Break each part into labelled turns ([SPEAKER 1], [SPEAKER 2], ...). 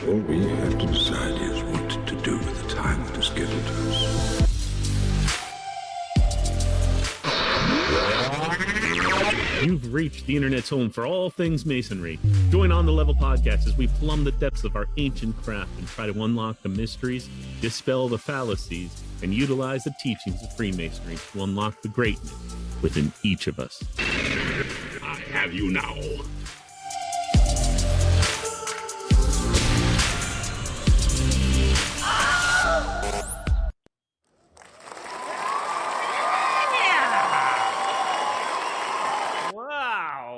[SPEAKER 1] All we have to decide is what to do with the time that is given to us.
[SPEAKER 2] You've reached the internet's home for all things Masonry. Join On the Level podcast as we plumb the depths of our ancient craft and try to unlock the mysteries, dispel the fallacies, and utilize the teachings of Freemasonry to unlock the greatness within each of us.
[SPEAKER 3] I have you now.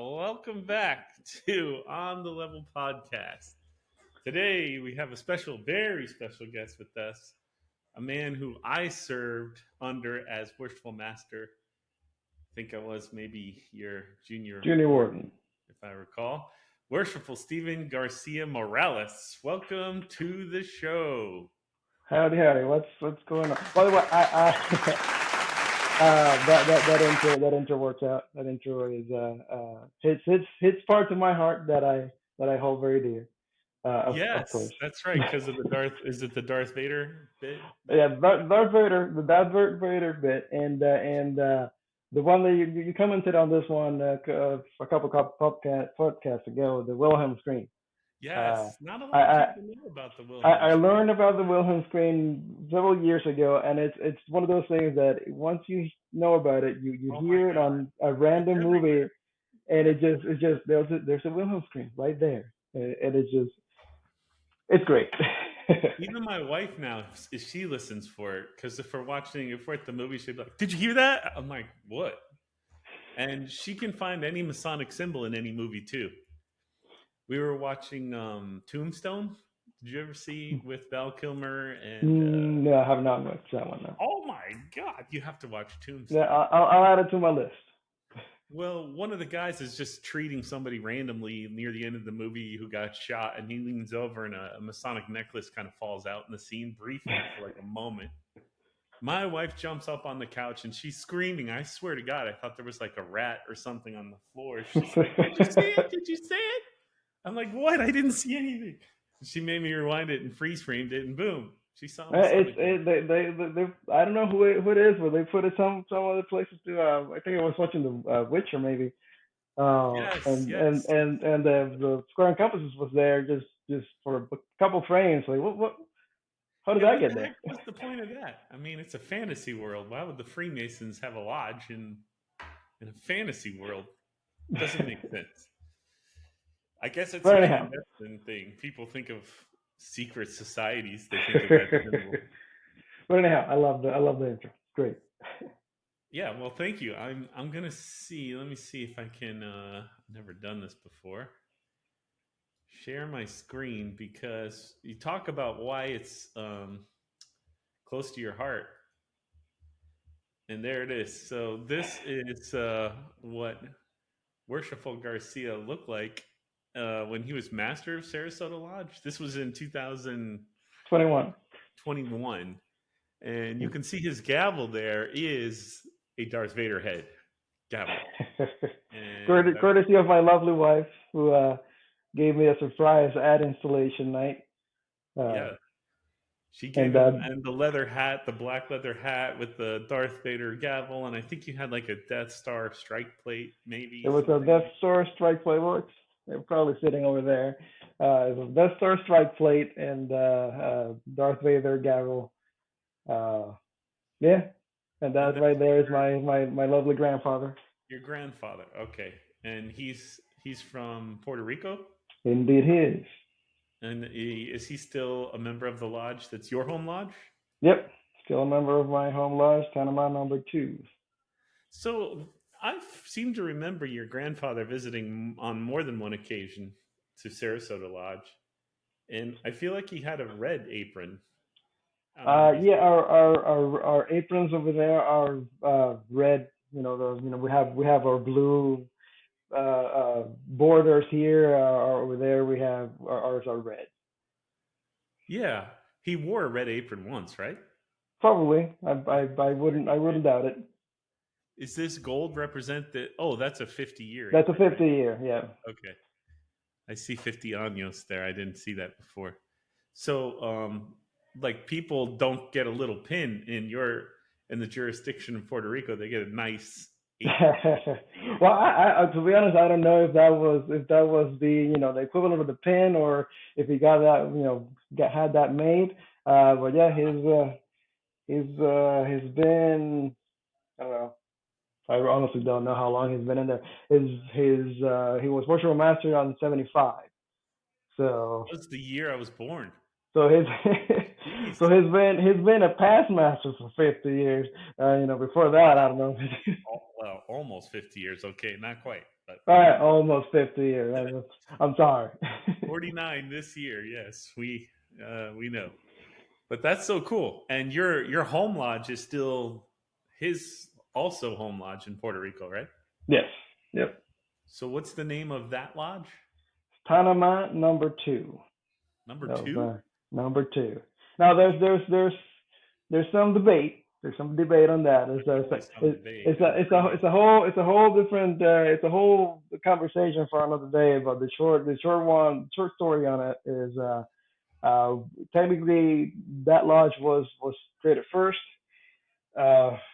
[SPEAKER 2] Welcome back to On the Level podcast. Today we have a very special guest with us, a man who I served under as Worshipful Master. I think I was maybe your junior
[SPEAKER 4] warden,
[SPEAKER 2] if I recall. Worshipful Steven Garcia Morales. Welcome to the show.
[SPEAKER 4] Howdy. What's going on? By the way, that intro works out. That intro is hits parts of my heart that I hold very dear. Of course.
[SPEAKER 2] That's right. Because of the Darth. Is it the Darth Vader bit?
[SPEAKER 4] Yeah, Darth Vader, the Darth Vader bit, and the one that you commented on this one a couple podcasts ago, the Wilhelm scream.
[SPEAKER 2] Yes, not a lot of people know about the Wilhelm.
[SPEAKER 4] I learned about the Wilhelm scream several years ago, and it's one of those things that once you know about it, you hear it on a random movie, and it's just there's a Wilhelm scream right there, and it's great.
[SPEAKER 2] Even my wife now, if she listens for it, because if we're at the movie, she'd be like, "Did you hear that?" I'm like, "What?" And she can find any Masonic symbol in any movie too. We were watching Tombstone. Did you ever see with Val Kilmer? And
[SPEAKER 4] no, I have not watched that one. No.
[SPEAKER 2] Oh my God, you have to watch Tombstone.
[SPEAKER 4] Yeah, I'll add it to my list.
[SPEAKER 2] Well, one of the guys is just treating somebody randomly near the end of the movie who got shot, and he leans over and a Masonic necklace kind of falls out in the scene briefly for like a moment. My wife jumps up on the couch and she's screaming. I swear to God, I thought there was like a rat or something on the floor. She's like, "Did you see it? Did you see it?" I'm like, "What? I didn't see anything." She made me rewind it and freeze framed it, and boom, she saw it.
[SPEAKER 4] I don't know who it is, but they put it some other places too. I think I was watching The Witcher maybe.
[SPEAKER 2] Yes.
[SPEAKER 4] And the square and compasses was there just for a couple frames. Like what? How did that get there?
[SPEAKER 2] What's the point of that? I mean, it's a fantasy world. Why would the Freemasons have a lodge in a fantasy world? It doesn't make sense. I guess it's an investment thing. People think of secret societies. They think of that.
[SPEAKER 4] But anyhow, I love the intro. Great.
[SPEAKER 2] Yeah, well, thank you. I'm gonna see. Let me see if I can. Never done this before. Share my screen, because you talk about why it's close to your heart, and there it is. So this is what Worshipful Garcia looked like when he was master of Sarasota Lodge. This was in 2021. And you can see his gavel there is a Darth Vader head gavel.
[SPEAKER 4] Courtesy of my lovely wife, who gave me a surprise at installation night.
[SPEAKER 2] She gave him and the leather hat, the black leather hat with the Darth Vader gavel, and I think you had like a Death Star strike plate, maybe.
[SPEAKER 4] It was a Death Star strike plate. Well, they're probably sitting over there. It was a Death Star strike plate and Darth Vader gavel. And that right there is my lovely grandfather.
[SPEAKER 2] Your grandfather, okay. And he's from Puerto Rico?
[SPEAKER 4] Indeed he is.
[SPEAKER 2] And is he still a member of the lodge that's your home lodge?
[SPEAKER 4] Yep, still a member of my home lodge, Panama number 2.
[SPEAKER 2] So I seem to remember your grandfather visiting on more than one occasion to Sarasota Lodge, and I feel like he had a red apron.
[SPEAKER 4] Our aprons over there are red. We have our blue borders here. Over there we have ours are red.
[SPEAKER 2] Yeah, he wore a red apron once, right?
[SPEAKER 4] Probably. I wouldn't doubt it.
[SPEAKER 2] Is this gold represent the? Oh, that's a 50-year.
[SPEAKER 4] That's a 50-year. Yeah.
[SPEAKER 2] Okay. I see 50 años there. I didn't see that before. So, like people don't get a little pin in the jurisdiction of Puerto Rico. They get a nice apron.
[SPEAKER 4] Well, I to be honest, I don't know if that was the the equivalent of the pin, or if he got that had that made. But yeah, he's been, I don't know. I honestly don't know how long he's been in there. He was Worshipful Master on 75. So
[SPEAKER 2] That was the year I was born.
[SPEAKER 4] so his
[SPEAKER 2] Jeez.
[SPEAKER 4] so he's been a past master for 50 years. Before that, I don't know.
[SPEAKER 2] Well, almost 50 years. Okay, not quite, but
[SPEAKER 4] All right, almost 50 years. I'm sorry.
[SPEAKER 2] 49 this year. Yes, we know. But that's so cool. And your home lodge is still his also home lodge in Puerto Rico, right?
[SPEAKER 4] Yes. Yep.
[SPEAKER 2] So what's the name of that lodge?
[SPEAKER 4] Panama number 2.
[SPEAKER 2] Number
[SPEAKER 4] That was,
[SPEAKER 2] two?
[SPEAKER 4] number 2. Now there's some debate. There's some debate on that. It's a whole different it's a whole conversation for another day. But the short story on it is technically that lodge was created first.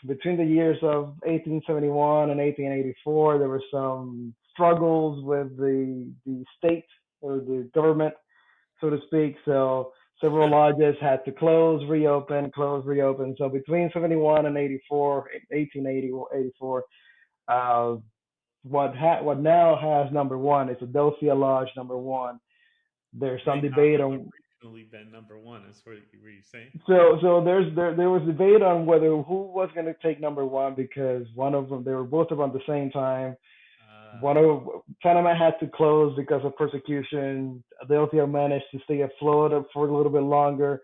[SPEAKER 4] Between the years of 1871 and 1884, there were some struggles with the state or the government, so to speak. So several lodges had to close, reopen. So between 71 and 84, 1880 or 84, uh, what now has number one is Adelphia Lodge number one. There's some
[SPEAKER 2] May not
[SPEAKER 4] debate
[SPEAKER 2] have
[SPEAKER 4] on
[SPEAKER 2] originally been number one. Is what were you saying?
[SPEAKER 4] so there was debate on whether who was going to take number one, because one of them, they were both around the same time. One of Panama had to close because of persecution. Adelphia managed to stay afloat for a little bit longer,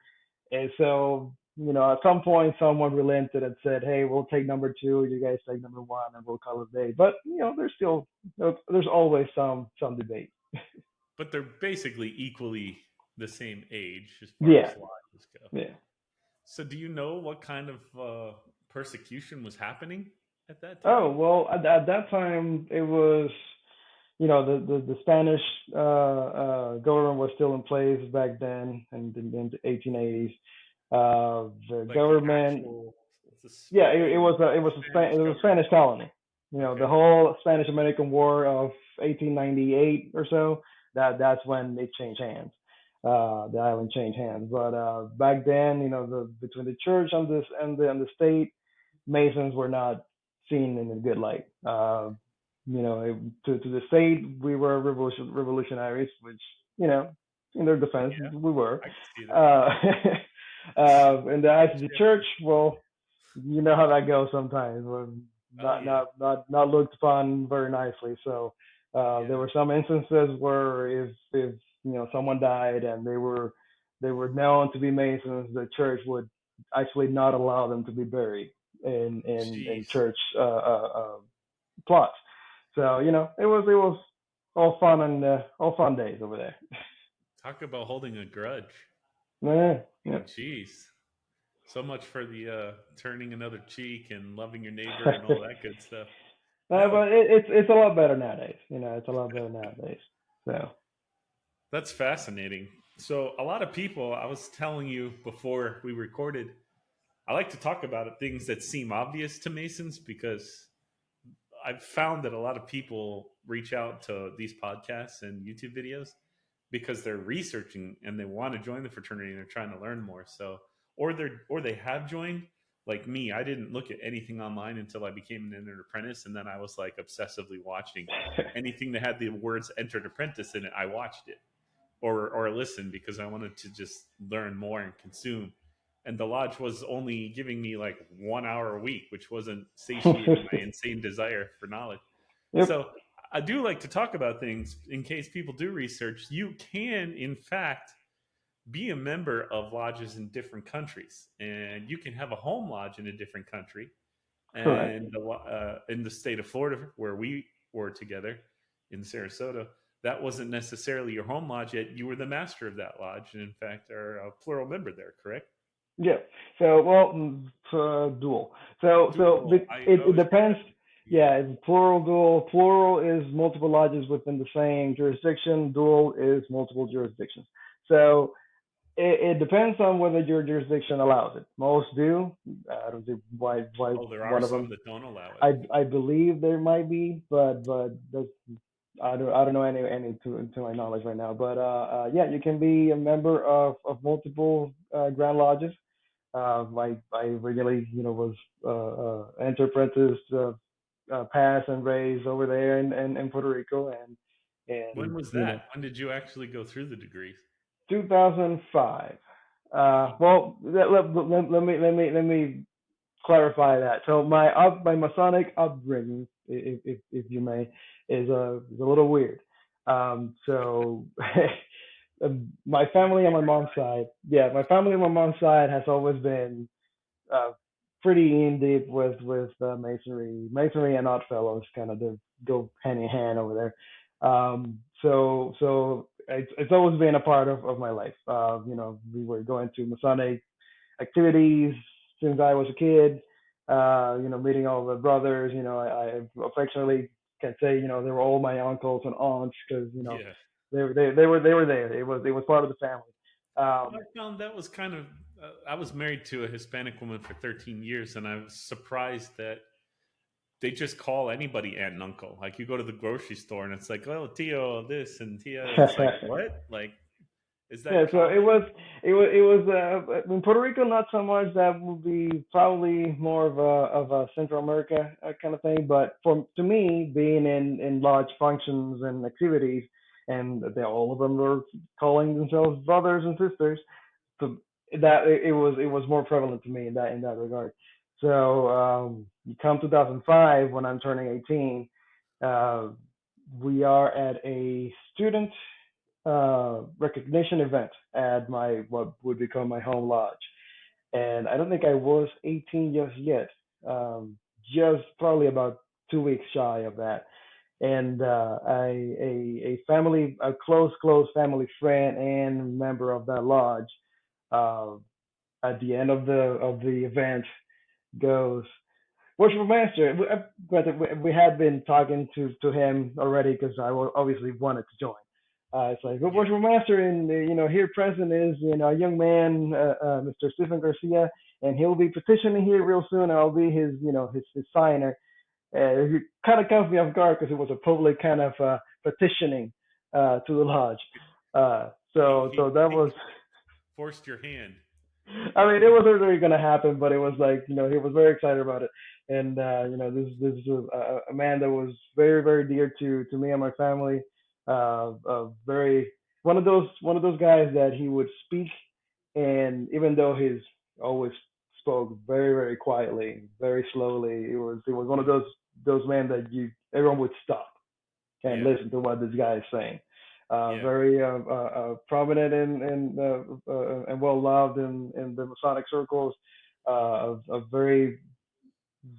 [SPEAKER 4] and so at some point someone relented and said, "Hey, we'll take number two. You guys take number one, and we'll call it a day." But there's always some debate.
[SPEAKER 2] But they're basically equally the same age as far
[SPEAKER 4] Yeah,
[SPEAKER 2] as lodges go.
[SPEAKER 4] yeah.
[SPEAKER 2] So, do you know what kind of persecution was happening at that
[SPEAKER 4] Oh
[SPEAKER 2] time?
[SPEAKER 4] well, at that time it was, the Spanish government was still in place back then, in the 1880s. The
[SPEAKER 2] Like the
[SPEAKER 4] government,
[SPEAKER 2] actual,
[SPEAKER 4] yeah, it
[SPEAKER 2] a
[SPEAKER 4] was it
[SPEAKER 2] Spanish
[SPEAKER 4] was a
[SPEAKER 2] government?
[SPEAKER 4] Spanish colony. The
[SPEAKER 2] Okay.
[SPEAKER 4] whole Spanish American War of 1898 or so. That's when it changed hands. The island changed hands. But back then, between the church and the state, Masons were not seen in a good light. To the state, we were revolutionaries, which, in their defense,
[SPEAKER 2] Yeah,
[SPEAKER 4] we were.
[SPEAKER 2] I can see that.
[SPEAKER 4] Uh, in the eyes of the church,
[SPEAKER 2] Yes.
[SPEAKER 4] well, you know how that goes sometimes. We're
[SPEAKER 2] Oh yeah,
[SPEAKER 4] not looked upon very nicely. So
[SPEAKER 2] yeah.
[SPEAKER 4] there were some instances where if someone died and they were known to be Masons, the church would actually not allow them to be buried in
[SPEAKER 2] Jeez,
[SPEAKER 4] church plots. So it was all fun and all fun days over there.
[SPEAKER 2] talk about holding a grudge.
[SPEAKER 4] Yeah, yeah.
[SPEAKER 2] Jeez, so much for the turning another cheek and loving your neighbor and all that good stuff. No,
[SPEAKER 4] But it's a lot better nowadays. It's a lot better nowadays. So
[SPEAKER 2] that's fascinating. So, a lot of people, I was telling you before we recorded, I like to talk about things that seem obvious to Masons because I've found that a lot of people reach out to these podcasts and YouTube videos because they're researching and they want to join the fraternity and they're trying to learn more. So, or they have joined. Like me, I didn't look at anything online until I became an entered apprentice, and then I was like obsessively watching anything that had the words "entered apprentice" in it. I watched it or listened because I wanted to just learn more and consume. And the lodge was only giving me like 1 hour a week, which wasn't satiating my insane desire for knowledge.
[SPEAKER 4] yep.
[SPEAKER 2] So I do like to talk about things in case people do research. You can, in fact, be a member of lodges in different countries, and you can have a home lodge in a different country.
[SPEAKER 4] Correct.
[SPEAKER 2] And in the state of Florida, where we were together in Sarasota, that wasn't necessarily your home lodge, yet you were the master of that lodge, and in fact are a plural member there. Correct?
[SPEAKER 4] Yeah. So well, dual. So
[SPEAKER 2] Dual. I
[SPEAKER 4] it
[SPEAKER 2] always get
[SPEAKER 4] depends.
[SPEAKER 2] that. Yeah.
[SPEAKER 4] Yeah, it's plural, dual. Plural is multiple lodges within the same jurisdiction. Dual is multiple jurisdictions. So It depends on whether your jurisdiction allows it. Most do. I don't see why
[SPEAKER 2] Oh, there are
[SPEAKER 4] one of
[SPEAKER 2] some
[SPEAKER 4] them.
[SPEAKER 2] that don't allow it.
[SPEAKER 4] I believe there might be, but that's, I don't know any to my knowledge right now. But yeah, you can be a member of multiple Grand Lodges. I originally, was enter apprentice, pass and raised over there in Puerto Rico,
[SPEAKER 2] When
[SPEAKER 4] and
[SPEAKER 2] was that? When did you actually go through the degrees?
[SPEAKER 4] 2005.
[SPEAKER 2] Wow.
[SPEAKER 4] Well, let me clarify that. So my Masonic upbringing, if you may, is a little weird. So my family on my mom's side, yeah, my family on my mom's side has always been uh, pretty in deep with masonry. Masonry and Odd Fellows kind of go hand in hand over there. So it's always been a part of my life. We were going to Masonic activities since I was a kid. Meeting all the brothers. I affectionately can say, they were all my uncles and aunts because
[SPEAKER 2] Yeah.
[SPEAKER 4] they were there. It was part of the family.
[SPEAKER 2] Well, I found that was kind of. I was married to a Hispanic woman for 13 years, and I was surprised that they just call anybody aunt and uncle. Like you go to the grocery store, and it's like, oh, Tio, this and Tia. It's like, what? Like, is
[SPEAKER 4] Yeah,
[SPEAKER 2] that
[SPEAKER 4] so it
[SPEAKER 2] common?
[SPEAKER 4] was in Puerto Rico, not so much. That would be probably more of a Central America kind of thing. But to me, being in large functions and activities, and all of them were calling themselves brothers and sisters, so that it was more prevalent to me in that regard. So you come 2005 when I'm turning 18, uh, we are at a student recognition event at my what would become my home lodge, and I don't think I was 18 just yet. Just probably about 2 weeks shy of that. And a close family friend and member of that lodge, uh, at the end of the event goes, Worshipful Master. We had been talking to him already because I obviously wanted to join. It's like, well,
[SPEAKER 2] Yeah.
[SPEAKER 4] Worshipful Master, and here present is a young man, Mr. Stephen Garcia, and he'll be petitioning here real soon. I'll be his signer. It kind of caught me off guard because it was a public kind of petitioning to the lodge. So that
[SPEAKER 2] He
[SPEAKER 4] was,
[SPEAKER 2] forced your hand.
[SPEAKER 4] I mean, it wasn't really going to happen, but it was like, he was very excited about it. And, this is a man that was very, very dear to me and my family. Very, one of those guys that he would speak. And even though he's always spoke very, very quietly, very slowly, it was one of
[SPEAKER 2] Mm.
[SPEAKER 4] those men that everyone would stop and
[SPEAKER 2] Yeah.
[SPEAKER 4] listen to what this guy is saying.
[SPEAKER 2] Yeah.
[SPEAKER 4] Very prominent and well loved in the Masonic circles. A very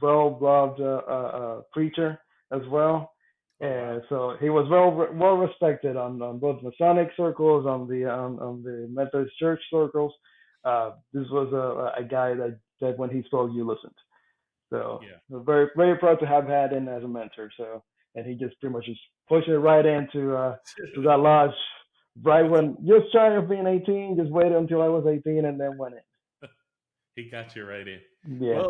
[SPEAKER 4] well loved preacher as well.
[SPEAKER 2] Oh
[SPEAKER 4] And
[SPEAKER 2] wow.
[SPEAKER 4] so he was well respected on both Masonic circles, on the Methodist Church circles. This was a guy that when he spoke you listened. So
[SPEAKER 2] Yeah.
[SPEAKER 4] we're very very proud to have had him as a mentor. So, and he just pretty much just pushed it right into to that lodge right
[SPEAKER 2] That's
[SPEAKER 4] when just shy of being 18. Just waited until I was 18 and then went
[SPEAKER 2] He got you right in.
[SPEAKER 4] in. Yeah.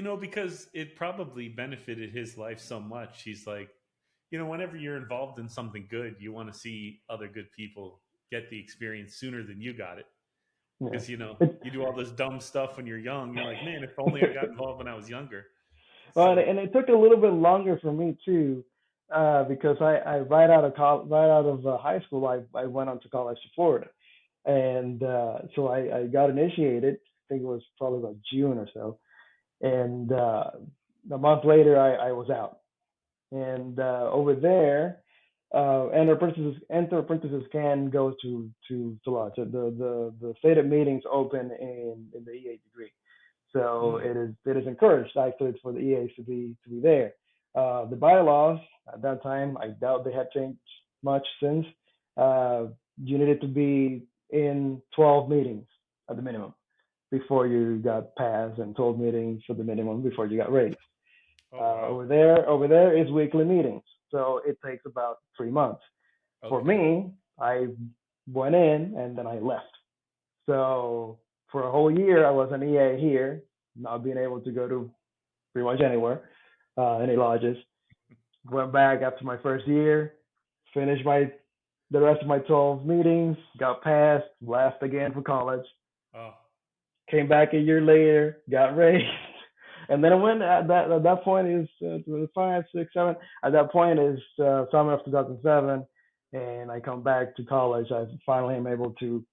[SPEAKER 2] Well, because it probably benefited his life so much. He's like, whenever you're involved in something good, you want to see other good people get the experience sooner than you got it.
[SPEAKER 4] Yeah.
[SPEAKER 2] Because, you do all this dumb stuff when you're young. You're like, man, if only I got involved when I was younger.
[SPEAKER 4] Well,
[SPEAKER 2] So,
[SPEAKER 4] and it took a little bit longer for me too, because I right out of right out of high school, I went on to college to Florida, and so I got initiated. I think it was probably about June or so, and a month later I was out. And over there, enter apprentices can go to lodge. The stated meetings open in the EA degree, so
[SPEAKER 2] mm,
[SPEAKER 4] it is encouraged actually for the EAs to be there. The bylaws at that time, I doubt they have changed much since. Uh, you needed to be in 12 meetings at the minimum before you got passed, and 12 meetings for the minimum before you got raised.
[SPEAKER 2] oh, wow.
[SPEAKER 4] Over there is weekly meetings, so it takes about 3 months. For
[SPEAKER 2] Okay.
[SPEAKER 4] me, I went in and then I left. So for a whole year, I was an EA here, not being able to go to pretty much anywhere, any lodges. Went back after my first year, finished the rest of my 12 meetings, got passed, left again for college.
[SPEAKER 2] Oh,
[SPEAKER 4] Came back a year later, got raised, and then I went at that point is 5, 6, 7. At that point is summer of 2007, and I come back to college. I finally am able to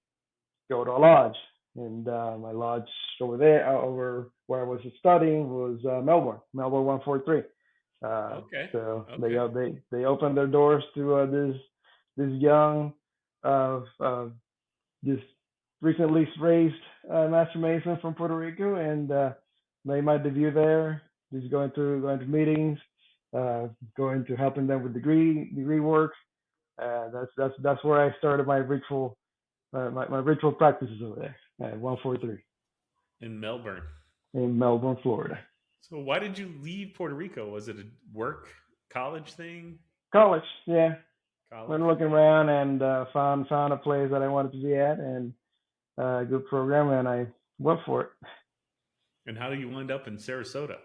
[SPEAKER 4] go to a lodge, and my lodge over there, over where I was studying, was Melbourne 143.
[SPEAKER 2] okay.
[SPEAKER 4] So
[SPEAKER 2] Okay.
[SPEAKER 4] they opened their doors to this young this recently raised master mason from Puerto Rico, and made my debut there. Just going to meetings, going to helping them with degree work. That's where I started my ritual my ritual practices over there at 143
[SPEAKER 2] In Melbourne.
[SPEAKER 4] in Melbourne, Florida.
[SPEAKER 2] So why did you leave Puerto Rico? Was it a work college thing?
[SPEAKER 4] College, yeah.
[SPEAKER 2] College?
[SPEAKER 4] Went looking around and found a place that I wanted to be at, and a good program, and I went for it.
[SPEAKER 2] And how do you wind up in Sarasota?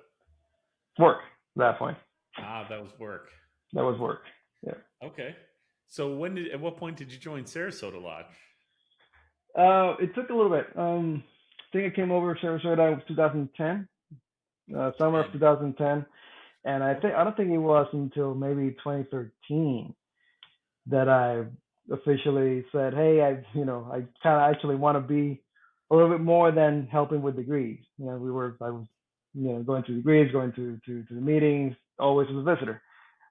[SPEAKER 4] Work at that point.
[SPEAKER 2] Ah, that was work.
[SPEAKER 4] That was work. Yeah.
[SPEAKER 2] Okay. So at what point did you join Sarasota Lodge?
[SPEAKER 4] It took a little bit. I think I came over to Sarasota 2010, summer of 2010, and I don't think it was until maybe 2013 that I officially said, "Hey, I kind of actually want to be a little bit more than helping with degrees." I was going to degrees, going to the meetings, always as a visitor,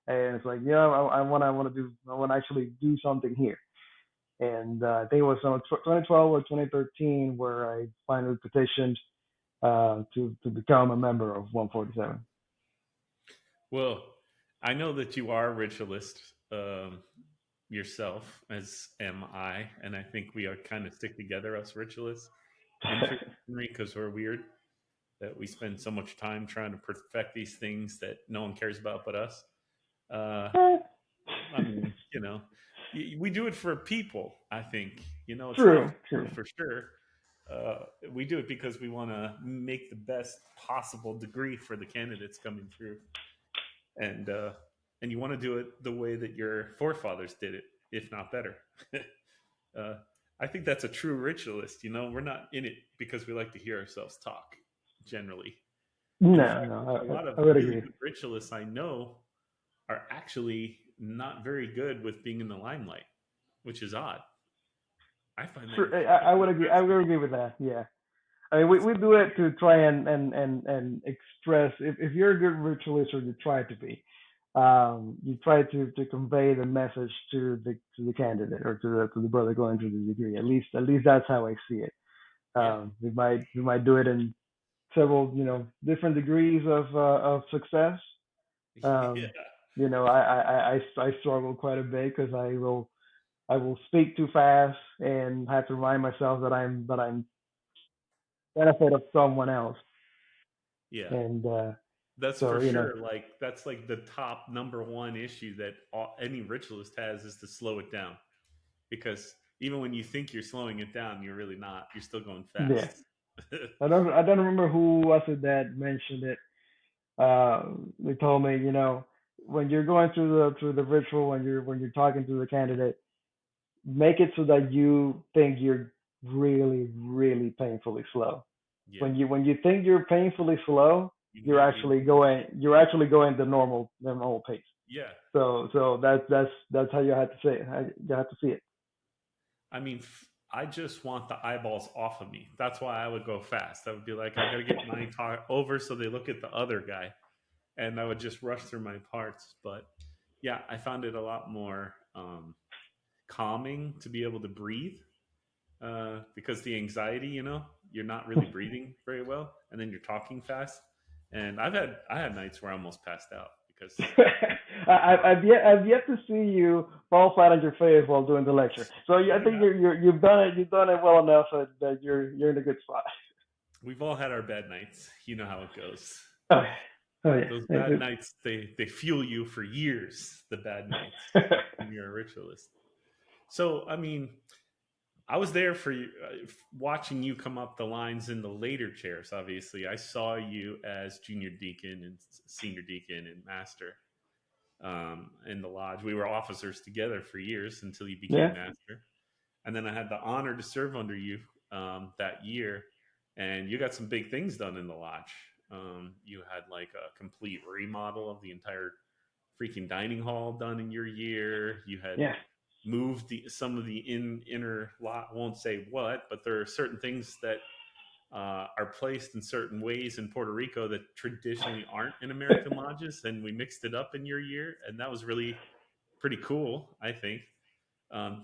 [SPEAKER 4] and it's like, I want to actually do something here. And I think it was 2012 or 2013 where I finally petitioned to become a member of 147.
[SPEAKER 2] Well, I know that you are a ritualist yourself, as am I, and I think we are kind of stick together, us ritualists, in Freemasonry, because we're weird that we spend so much time trying to perfect these things that no one cares about but us. I mean, we do it for people. I think it's not
[SPEAKER 4] True.
[SPEAKER 2] for sure. We do it because we want to make the best possible degree for the candidates coming through, and you want to do it the way that your forefathers did it, if not better. I think that's a true ritualist. We're not in it because we like to hear ourselves talk. Generally, in fact, a lot of
[SPEAKER 4] I would
[SPEAKER 2] really
[SPEAKER 4] agree.
[SPEAKER 2] good ritualists I know are actually not very good with being in the limelight, which is odd. I find that
[SPEAKER 4] I would agree. I would agree with that. Yeah. I mean, we do it to try and express. If you're a good ritualist, or you try to be, you try to convey the message to the candidate, or to the brother going through the degree. At least that's how I see it. We might do it in several different degrees of success.
[SPEAKER 2] yeah,
[SPEAKER 4] I struggle quite a bit because I will speak too fast and have to remind myself that I'm benefit of someone else.
[SPEAKER 2] yeah.
[SPEAKER 4] And
[SPEAKER 2] That's
[SPEAKER 4] so
[SPEAKER 2] for sure. Like that's like the top number one issue that any ritualist has is to slow it down, because even when you think you're slowing it down, you're really not. You're still going
[SPEAKER 4] yeah,
[SPEAKER 2] fast.
[SPEAKER 4] I don't remember who was it that mentioned it. They told me, when you're going through the ritual, when you're talking to the candidate, make it so that you think you're really, really painfully slow.
[SPEAKER 2] yeah,
[SPEAKER 4] When you think you're painfully slow,
[SPEAKER 2] you
[SPEAKER 4] you're
[SPEAKER 2] need you.
[SPEAKER 4] actually going the normal pace.
[SPEAKER 2] Yeah,
[SPEAKER 4] So that's how you have to say it. You have to see it.
[SPEAKER 2] I mean, I just want the eyeballs off of me. That's why I would go fast. I would be like, I got to get mine over so they look at the other guy, and I would just rush through my parts. But yeah, I found it a lot more calming to be able to breathe, because the anxiety, you're not really breathing very well, and then you're talking fast. And I had nights where I almost passed out because
[SPEAKER 4] I've yet to see you fall flat on your face while doing the lecture. So I think you've done it well enough that you're in a good spot.
[SPEAKER 2] we've all had our bad nights. You know how it goes.
[SPEAKER 4] Oh, yeah.
[SPEAKER 2] Those bad nights, they fuel you for years. The bad nights when you're a ritualist. So I mean, I was there for you, watching you come up the lines in the later chairs. Obviously, I saw you as junior deacon and senior deacon and master in the lodge. We were officers together for years until you became
[SPEAKER 4] Yeah.
[SPEAKER 2] master, and then I had the honor to serve under you that year. And you got some big things done in the lodge. You had like a complete remodel of the entire freaking dining hall done in your year. You had
[SPEAKER 4] Yeah.
[SPEAKER 2] moved some of the inner lot. Won't say what, but there are certain things that are placed in certain ways in Puerto Rico that traditionally aren't in American lodges, and we mixed it up in your year, and that was really pretty cool. I think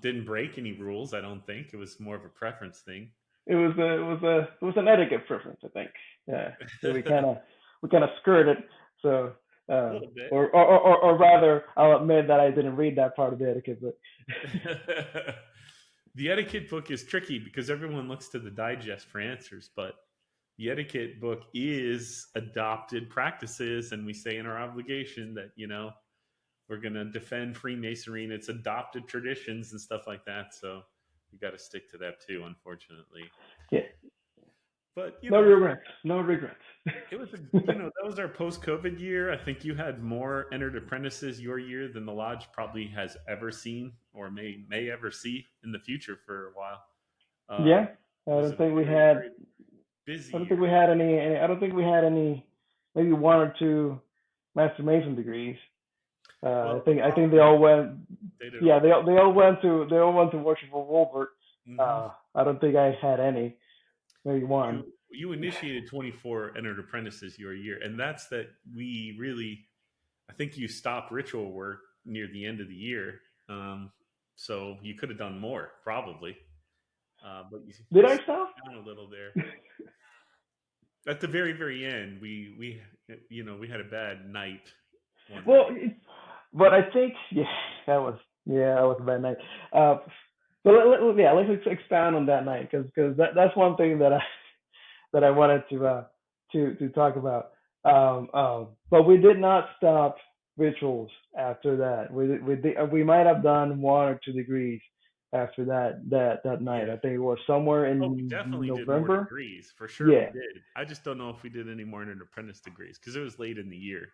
[SPEAKER 2] didn't break any rules. I don't think it was more of a preference thing.
[SPEAKER 4] It was an etiquette preference, I think. Yeah, so we
[SPEAKER 2] A
[SPEAKER 4] kind of skirted. So,
[SPEAKER 2] little bit.
[SPEAKER 4] or rather, I'll admit that I didn't read that part of the etiquette book.
[SPEAKER 2] The etiquette book is tricky because everyone looks to the digest for answers, but the etiquette book is adopted practices, and we say in our obligation that we're going to defend Freemasonry and its adopted traditions and stuff like that. So we got to stick to that too, unfortunately.
[SPEAKER 4] Yeah.
[SPEAKER 2] But
[SPEAKER 4] no regrets. No regrets.
[SPEAKER 2] It was that was our post-COVID year. I think you had more entered apprentices your year than the lodge probably has ever seen or may ever see in the future for a while.
[SPEAKER 4] Yeah, I don't think we had.
[SPEAKER 2] Very busy.
[SPEAKER 4] I don't think we had any. I don't think we had any. Maybe one or two Master Mason degrees. I think they all went. Yeah, they all went to Worshipful Wolbert.
[SPEAKER 2] Mm-hmm.
[SPEAKER 4] I don't think I had any. Maybe one.
[SPEAKER 2] You initiated 24 entered apprentices your year, and that's that we really. I think you stopped ritual work near the end of the year, so you could have done more probably. But you
[SPEAKER 4] did I stop?
[SPEAKER 2] Down a little there. At the very, very end, we had a bad night.
[SPEAKER 4] Well, but I think that was a bad night. But let's expound on that night because that's one thing that I wanted to talk about. But we did not stop rituals after that. We might have done 1 or 2 degrees after that night.
[SPEAKER 2] Yeah.
[SPEAKER 4] I think it was somewhere in
[SPEAKER 2] we definitely
[SPEAKER 4] November.
[SPEAKER 2] Did more degrees for sure.
[SPEAKER 4] Yeah.
[SPEAKER 2] We did. I just don't know if we did any more entered apprentice degrees because it was late in the year.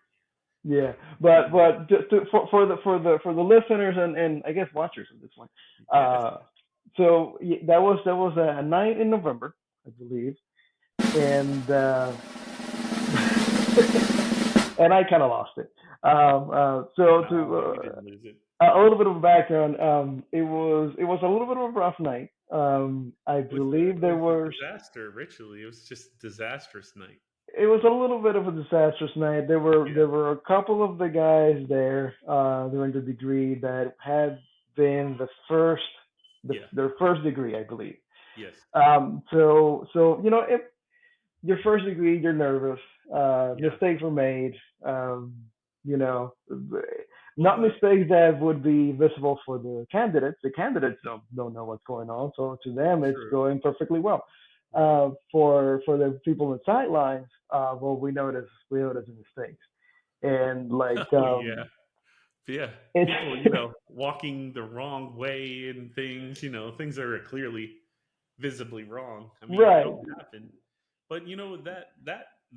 [SPEAKER 4] Yeah, but just for the listeners and I guess watchers of this one, so that was a night in November, I believe, and and I kind of lost it.
[SPEAKER 2] You didn't lose it.
[SPEAKER 4] A little bit of background, it was a little bit of a rough night. I believe there was
[SPEAKER 2] disaster ritually. It was just a disastrous night.
[SPEAKER 4] It was a little bit of a disastrous night. There were a couple of the guys there during the degree that had been their first degree, I believe.
[SPEAKER 2] Yes.
[SPEAKER 4] So if your first degree, you're nervous. Mistakes were made. Not mistakes that would be visible for the candidates. The candidates don't know what's going on, so to them it's going perfectly well. For the people on the sidelines, well, we notice the mistakes, and like
[SPEAKER 2] people walking the wrong way and things, things that are clearly visibly wrong. I mean,
[SPEAKER 4] right.
[SPEAKER 2] It don't happen, but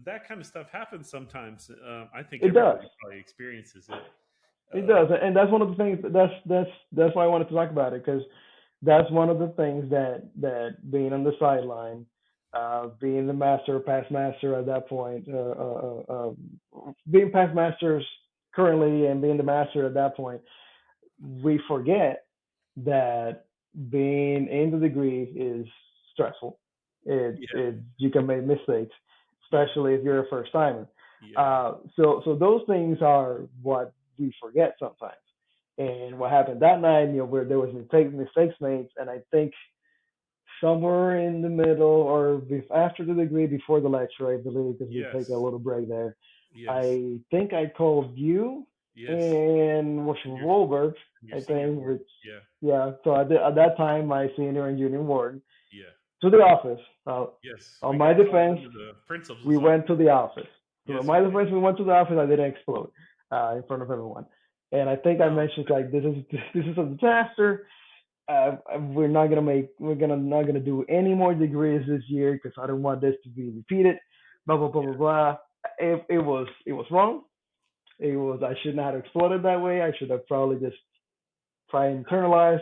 [SPEAKER 2] that kind of stuff happens sometimes. I think
[SPEAKER 4] it does.
[SPEAKER 2] Probably experiences it.
[SPEAKER 4] It does, and that's one of the things. That's why I wanted to talk about it because that's one of the things that being on the sideline, being the master, past master at that point, being past masters currently and being the master at that point, we forget that being in the degree is stressful. You can make mistakes, especially if you're a first timer. Yeah. So those things are what we forget sometimes. And what happened that night, where there was mistakes made, and I think somewhere in the middle or after the degree, before the lecture, I believe, because we take a little break there. Yes. I think I called you and Worshipful Wolbert, I think. So at that time, my senior and junior warden. To the office. On my defense, we went to the office. So on my defense, we went to the office. I didn't explode in front of everyone. And I think I mentioned like this is a disaster. not gonna do any more degrees this year because I don't want this to be repeated. Blah blah blah blah blah. It was wrong. It was I should not have exploded that way. I should have probably just try and internalize.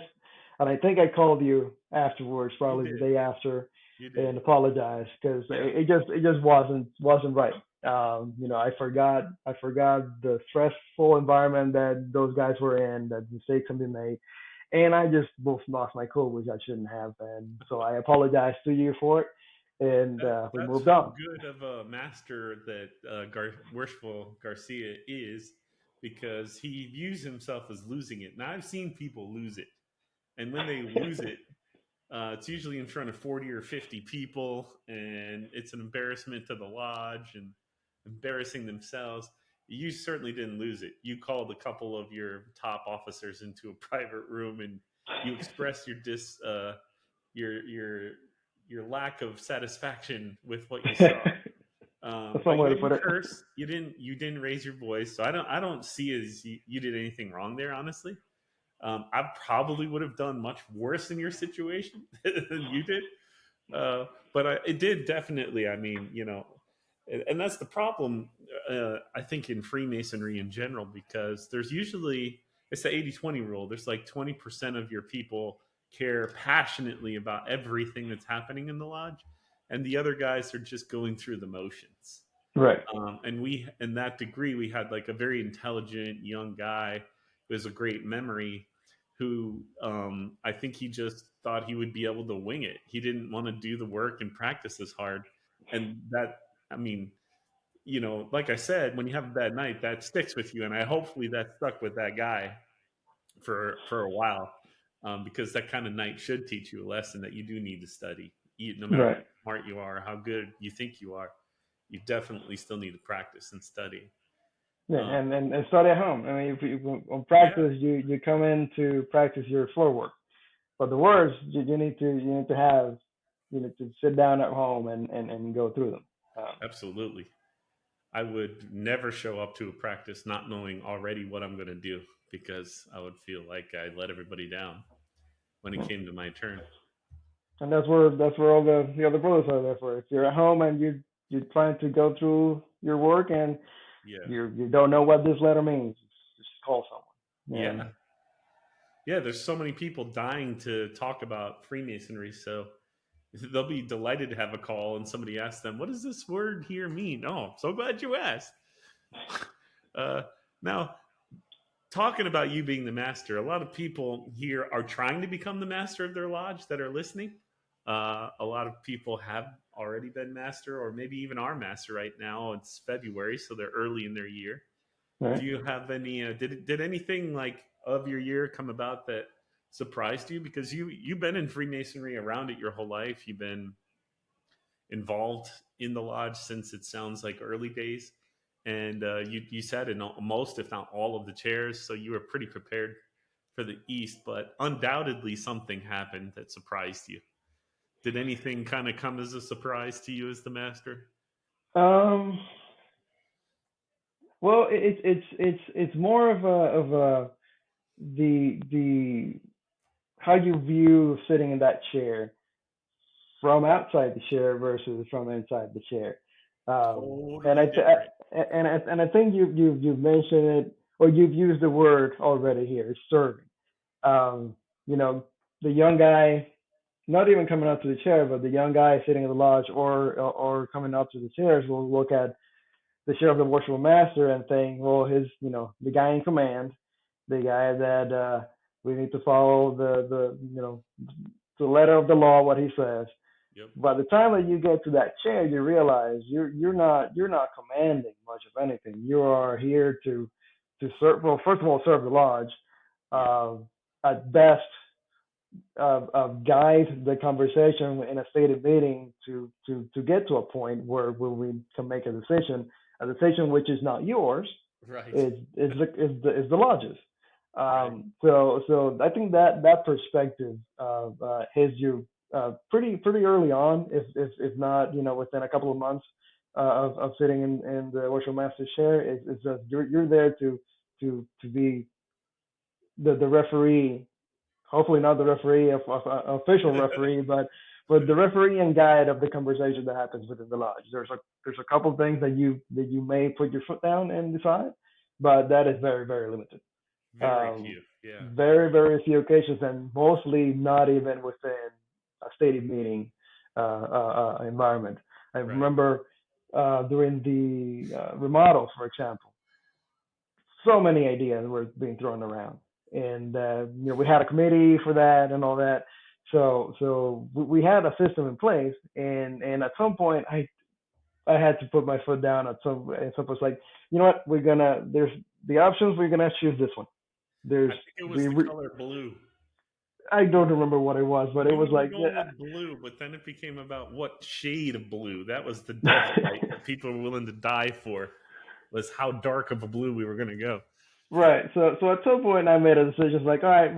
[SPEAKER 4] And I think I called you afterwards,
[SPEAKER 2] You
[SPEAKER 4] probably the
[SPEAKER 2] did.
[SPEAKER 4] day after,
[SPEAKER 2] You did.
[SPEAKER 4] and apologized because
[SPEAKER 2] Yeah.
[SPEAKER 4] it just wasn't right. I forgot the stressful environment that those guys were in, that mistakes have been made, and I just both lost my cool, which I shouldn't have. And so I apologize to you for it, and we
[SPEAKER 2] That's
[SPEAKER 4] moved
[SPEAKER 2] how
[SPEAKER 4] on.
[SPEAKER 2] good of a master that Worshipful Garcia is, because he views himself as losing it. Now I've seen people lose it, and when they lose it, it's usually in front of 40 or 50 people, and it's an embarrassment to the lodge and embarrassing themselves. You certainly didn't lose it. You called a couple of your top officers into a private room, and you expressed your your your lack of satisfaction with what you saw.
[SPEAKER 4] That's
[SPEAKER 2] But
[SPEAKER 4] one
[SPEAKER 2] you
[SPEAKER 4] way to put
[SPEAKER 2] didn't
[SPEAKER 4] it.
[SPEAKER 2] curse. You didn't raise your voice. So I don't see it as you did anything wrong there. Honestly, I probably would have done much worse in your situation than you did. It did definitely. I mean, and that's the problem. I think in Freemasonry in general, because there's usually it's the 80-20 rule. There's like 20% of your people care passionately about everything that's happening in the lodge, and the other guys are just going through the motions.
[SPEAKER 4] Right.
[SPEAKER 2] And we, in that degree, we had like a very intelligent young guy who has a great memory, who I think he just thought he would be able to wing it. He didn't want to do the work and practice as hard. And that, I mean, like I said, when you have a bad night, that sticks with you. And hopefully that stuck with that guy for a while, because that kind of night should teach you a lesson that you do need to study. No matter how
[SPEAKER 4] Right.
[SPEAKER 2] smart you are, how good you think you are, you definitely still need to practice and study.
[SPEAKER 4] Yeah,
[SPEAKER 2] Um,
[SPEAKER 4] and study at home. I mean, if you on
[SPEAKER 2] yeah,
[SPEAKER 4] practice, you come in to practice your floor work. But the words you need to have, to sit down at home and go through them.
[SPEAKER 2] absolutely. I would never show up to a practice not knowing already what I'm going to do, because I would feel like I let everybody down when it
[SPEAKER 4] Yeah.
[SPEAKER 2] came to my turn.
[SPEAKER 4] And that's where all the other brothers are there for. If you're at home and you're trying to go through your work and
[SPEAKER 2] Yeah.
[SPEAKER 4] you don't know what this letter means, just call someone.
[SPEAKER 2] Yeah. Yeah. There's so many people dying to talk about Freemasonry. So they'll be delighted to have a call and somebody asks them, "What does this word here mean?" Oh, so glad you asked. uh, Now, talking about you being the master, a lot of people here are trying to become the master of their lodge that are listening. A lot of people have already been master, or maybe even are master right now. It's February, so they're early in their year. Do
[SPEAKER 4] Right.
[SPEAKER 2] you have any? Did anything like of your year come about that surprised you? Because you've been in Freemasonry around it your whole life. You've been involved in the lodge since, it sounds like, early days, and you sat in most, if not all, of the chairs, so you were pretty prepared for the East. But undoubtedly, something happened that surprised you. Did anything kind of come as a surprise to you as the master?
[SPEAKER 4] Um. Well, it's more of a the how you view sitting in that chair from outside the chair versus from inside the chair. And
[SPEAKER 2] Totally different.
[SPEAKER 4] I think you've mentioned it, or you've used the word already here, serving. Um, you know, the young guy, not even coming up to the chair, but the young guy sitting in the lodge or coming up to the chairs will look at the chair of the worshipful master and think, well, the guy in command, the guy that we need to follow the letter of the law, what he says.
[SPEAKER 2] Yep.
[SPEAKER 4] By the time that you get to that chair, you realize you're not commanding much of anything. You are here to serve. Well, first of all, serve the lodge.
[SPEAKER 2] Yeah.
[SPEAKER 4] At best, guide the conversation in a stated meeting to get to a point where we can make a decision which is not yours,
[SPEAKER 2] Right.
[SPEAKER 4] is the lodge's.
[SPEAKER 2] Right.
[SPEAKER 4] So I think that perspective hits you pretty early on, if not within a couple of months of sitting in the worship master's chair. It's just you're there to be the referee hopefully not the referee of official referee, but the referee and guide of the conversation that happens within the lodge. There's a couple of things that you may put your foot down and decide, but that is very, very limited.
[SPEAKER 2] Very few. Yeah.
[SPEAKER 4] Very, very few occasions, and mostly not even within a stadium meeting environment. I
[SPEAKER 2] Right.
[SPEAKER 4] remember during the remodels, for example, so many ideas were being thrown around, and we had a committee for that and all that. So we had a system in place, and at some point I had to put my foot down at some point. Like, you know what, there's the options. We're gonna choose this one.
[SPEAKER 2] I
[SPEAKER 4] There's
[SPEAKER 2] think it was the color blue.
[SPEAKER 4] I don't remember what it was, but it was like
[SPEAKER 2] going with blue, but then it became about what shade of blue. That was the death fight that people were willing to die for, was how dark of a blue we were going to go.
[SPEAKER 4] Right. So at some point I made a decision like, all right,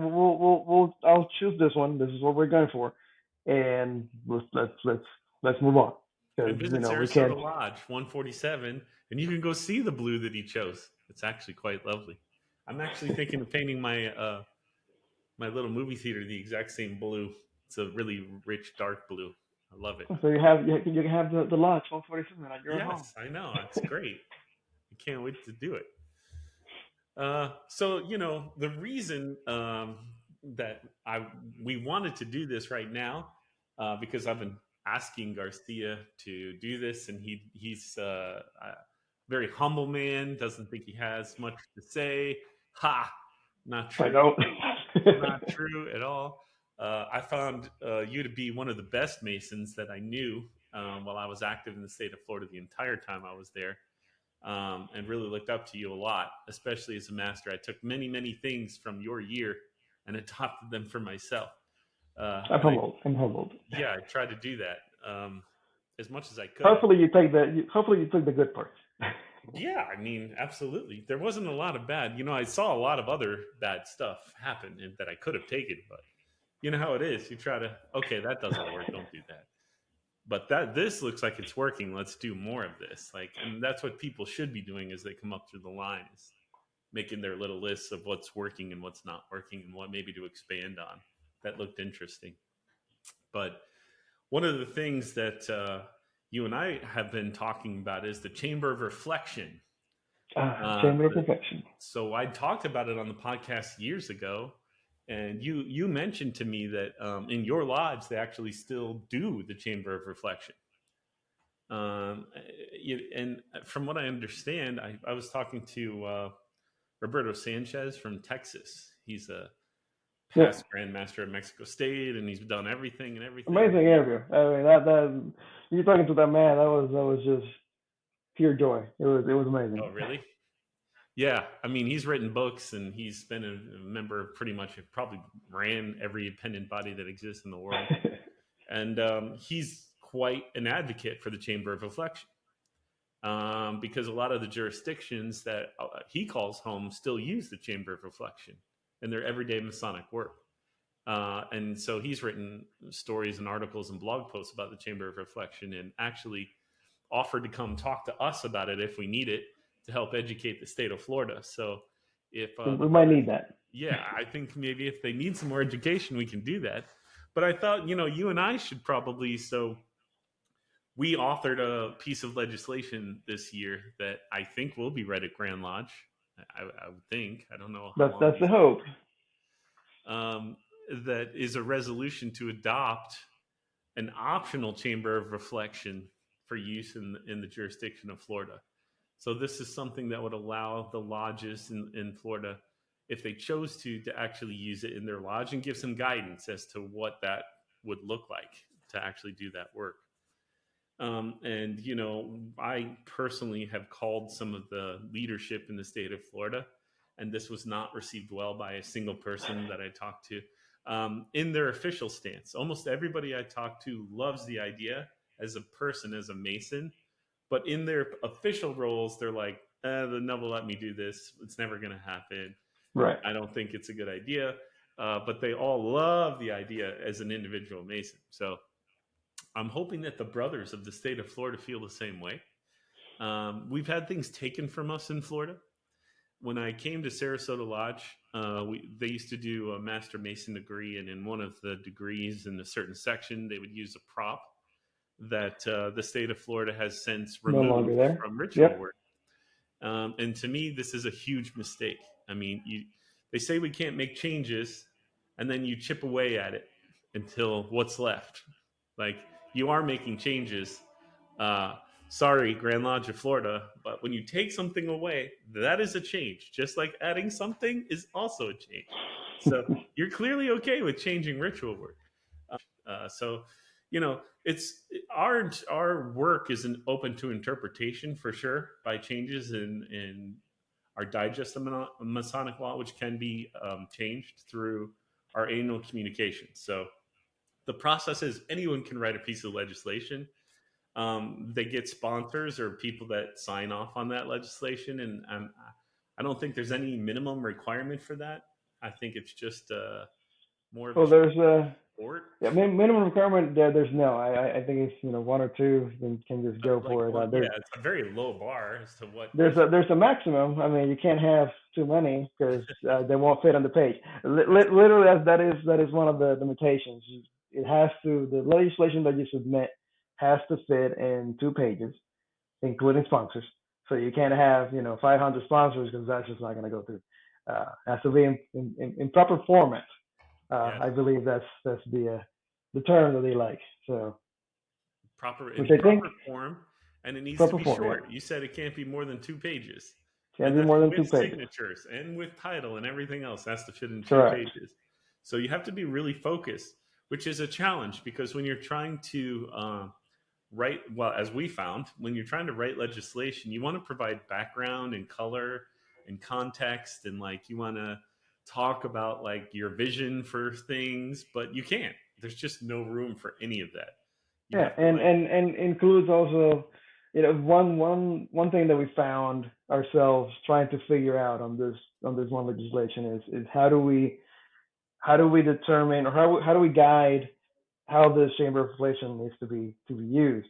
[SPEAKER 4] I'll choose this one. This is what we're going for, and let's move on.
[SPEAKER 2] And visit
[SPEAKER 4] we
[SPEAKER 2] Sarasota
[SPEAKER 4] can't.
[SPEAKER 2] Lodge 147, and you can go see the blue that he chose. It's actually quite lovely. I'm actually thinking of painting my my little movie theater the exact same blue. It's a really rich dark blue. I love it.
[SPEAKER 4] So you can have the lodge 147 at your home.
[SPEAKER 2] Yes, I know. It's great. I can't wait to do it. So the reason that we wanted to do this right now, because I've been asking Garcia to do this, and he's a very humble man. Doesn't think he has much to say. Ha! Not true.
[SPEAKER 4] I don't.
[SPEAKER 2] Not true at all. I found you to be one of the best Masons that I knew while I was active in the state of Florida the entire time I was there, and really looked up to you a lot, especially as a master. I took many, many things from your year and adopted them for myself.
[SPEAKER 4] I'm humbled.
[SPEAKER 2] Yeah, I tried to do that as much as I could.
[SPEAKER 4] Hopefully you take the good parts.
[SPEAKER 2] Yeah, I mean, absolutely. There wasn't a lot of bad. I saw a lot of other bad stuff happen and that I could have taken, but you know how it is. You try to, okay, that doesn't work. Don't do that. But this looks like it's working. Let's do more of this. And that's what people should be doing as they come up through the lines, making their little lists of what's working and what's not working and what maybe to expand on. That looked interesting. But one of the things that you and I have been talking about is the chamber of reflection.
[SPEAKER 4] Chamber of reflection.
[SPEAKER 2] So I talked about it on the podcast years ago, and you mentioned to me that in your lodge they actually still do the chamber of reflection. And from what I understand, I was talking to Roberto Sanchez from Texas. He's a past Grand Master of Mexico State, and he's done everything.
[SPEAKER 4] Amazing interview. I mean, that you talking to that man, that was just pure joy. It was amazing.
[SPEAKER 2] Oh, really? Yeah. I mean, he's written books, and he's been a member of pretty much, probably ran every appendant body that exists in the world. And he's quite an advocate for the Chamber of Reflection, because a lot of the jurisdictions that he calls home still use the Chamber of Reflection in their everyday Masonic work. And so he's written stories and articles and blog posts about the Chamber of Reflection, and actually offered to come talk to us about it if we need it to help educate the state of Florida. So if
[SPEAKER 4] we might need that.
[SPEAKER 2] Yeah, I think maybe if they need some more education, we can do that. But I thought, you and I should probably, so we authored a piece of legislation this year that I think will be read at Grand Lodge. I would think. I don't know.
[SPEAKER 4] That's the hope.
[SPEAKER 2] That is a resolution to adopt an optional chamber of reflection for use in the jurisdiction of Florida. So this is something that would allow the lodges in Florida, if they chose to actually use it in their lodge and give some guidance as to what that would look like to actually do that work. And, I personally have called some of the leadership in the state of Florida, and this was not received well by a single person that I talked to in their official stance. Almost everybody I talked to loves the idea as a person, as a Mason, but in their official roles, they're like, the Neville let me do this. It's never going to happen.
[SPEAKER 4] Right.
[SPEAKER 2] I don't think it's a good idea. But they all love the idea as an individual Mason. So I'm hoping that the brothers of the state of Florida feel the same way. We've had things taken from us in Florida. when I came to Sarasota Lodge, they used to do a Master Mason degree, and in one of the degrees in a certain section, they would use a prop that the state of Florida has since
[SPEAKER 4] No longer
[SPEAKER 2] removed
[SPEAKER 4] there.
[SPEAKER 2] from ritual
[SPEAKER 4] Yep.
[SPEAKER 2] work. And to me, this is a huge mistake. I mean, they say we can't make changes, and then you chip away at it until what's left. Like, you are making changes. Uh, Sorry, Grand Lodge of Florida, but when you take something away, that is a change. Just like adding something is also a change. So you're clearly okay with changing ritual work. So, it's our work is open to interpretation for sure by changes in our digest of Masonic law, which can be changed through our annual communication. So the process is anyone can write a piece of legislation. They get sponsors or people that sign off on that legislation, and I don't think there's any minimum requirement for that. I think it's just more of
[SPEAKER 4] Well,
[SPEAKER 2] a
[SPEAKER 4] there's a
[SPEAKER 2] sport.
[SPEAKER 4] minimum requirement. There's no. I think it's one or two. Then can just go
[SPEAKER 2] Like,
[SPEAKER 4] for it.
[SPEAKER 2] well, yeah, it's a very low bar as to what.
[SPEAKER 4] There's a maximum. I mean, you can't have too many because they won't fit on the page. Literally, that is one of the limitations. It has to, the legislation that you submit has to fit in 2 pages, including sponsors. So you can't have 500 sponsors because that's just not going to go through. Has to be in proper format.
[SPEAKER 2] Yes.
[SPEAKER 4] I believe that's the term that they like. So
[SPEAKER 2] In
[SPEAKER 4] which I think
[SPEAKER 2] proper form, and it needs to
[SPEAKER 4] proper
[SPEAKER 2] be
[SPEAKER 4] form,
[SPEAKER 2] short.
[SPEAKER 4] yeah.
[SPEAKER 2] You said it can't be more than 2 pages.
[SPEAKER 4] Can't
[SPEAKER 2] And
[SPEAKER 4] be
[SPEAKER 2] that's
[SPEAKER 4] more than
[SPEAKER 2] with
[SPEAKER 4] 2 pages.
[SPEAKER 2] signatures and with title and everything else has to fit in 2
[SPEAKER 4] Correct.
[SPEAKER 2] pages. So you have to be really focused, which is a challenge because when you're trying to write, well, as we found, when you're trying to write legislation, you want to provide background and color and context, and like you want to talk about like your vision for things, but you can't. There's just no room for any of that. You
[SPEAKER 4] Yeah,
[SPEAKER 2] have to
[SPEAKER 4] and includes also, one thing that we found ourselves trying to figure out on this one legislation is how do we determine, or how do we guide how this chamber of reflection needs to be used.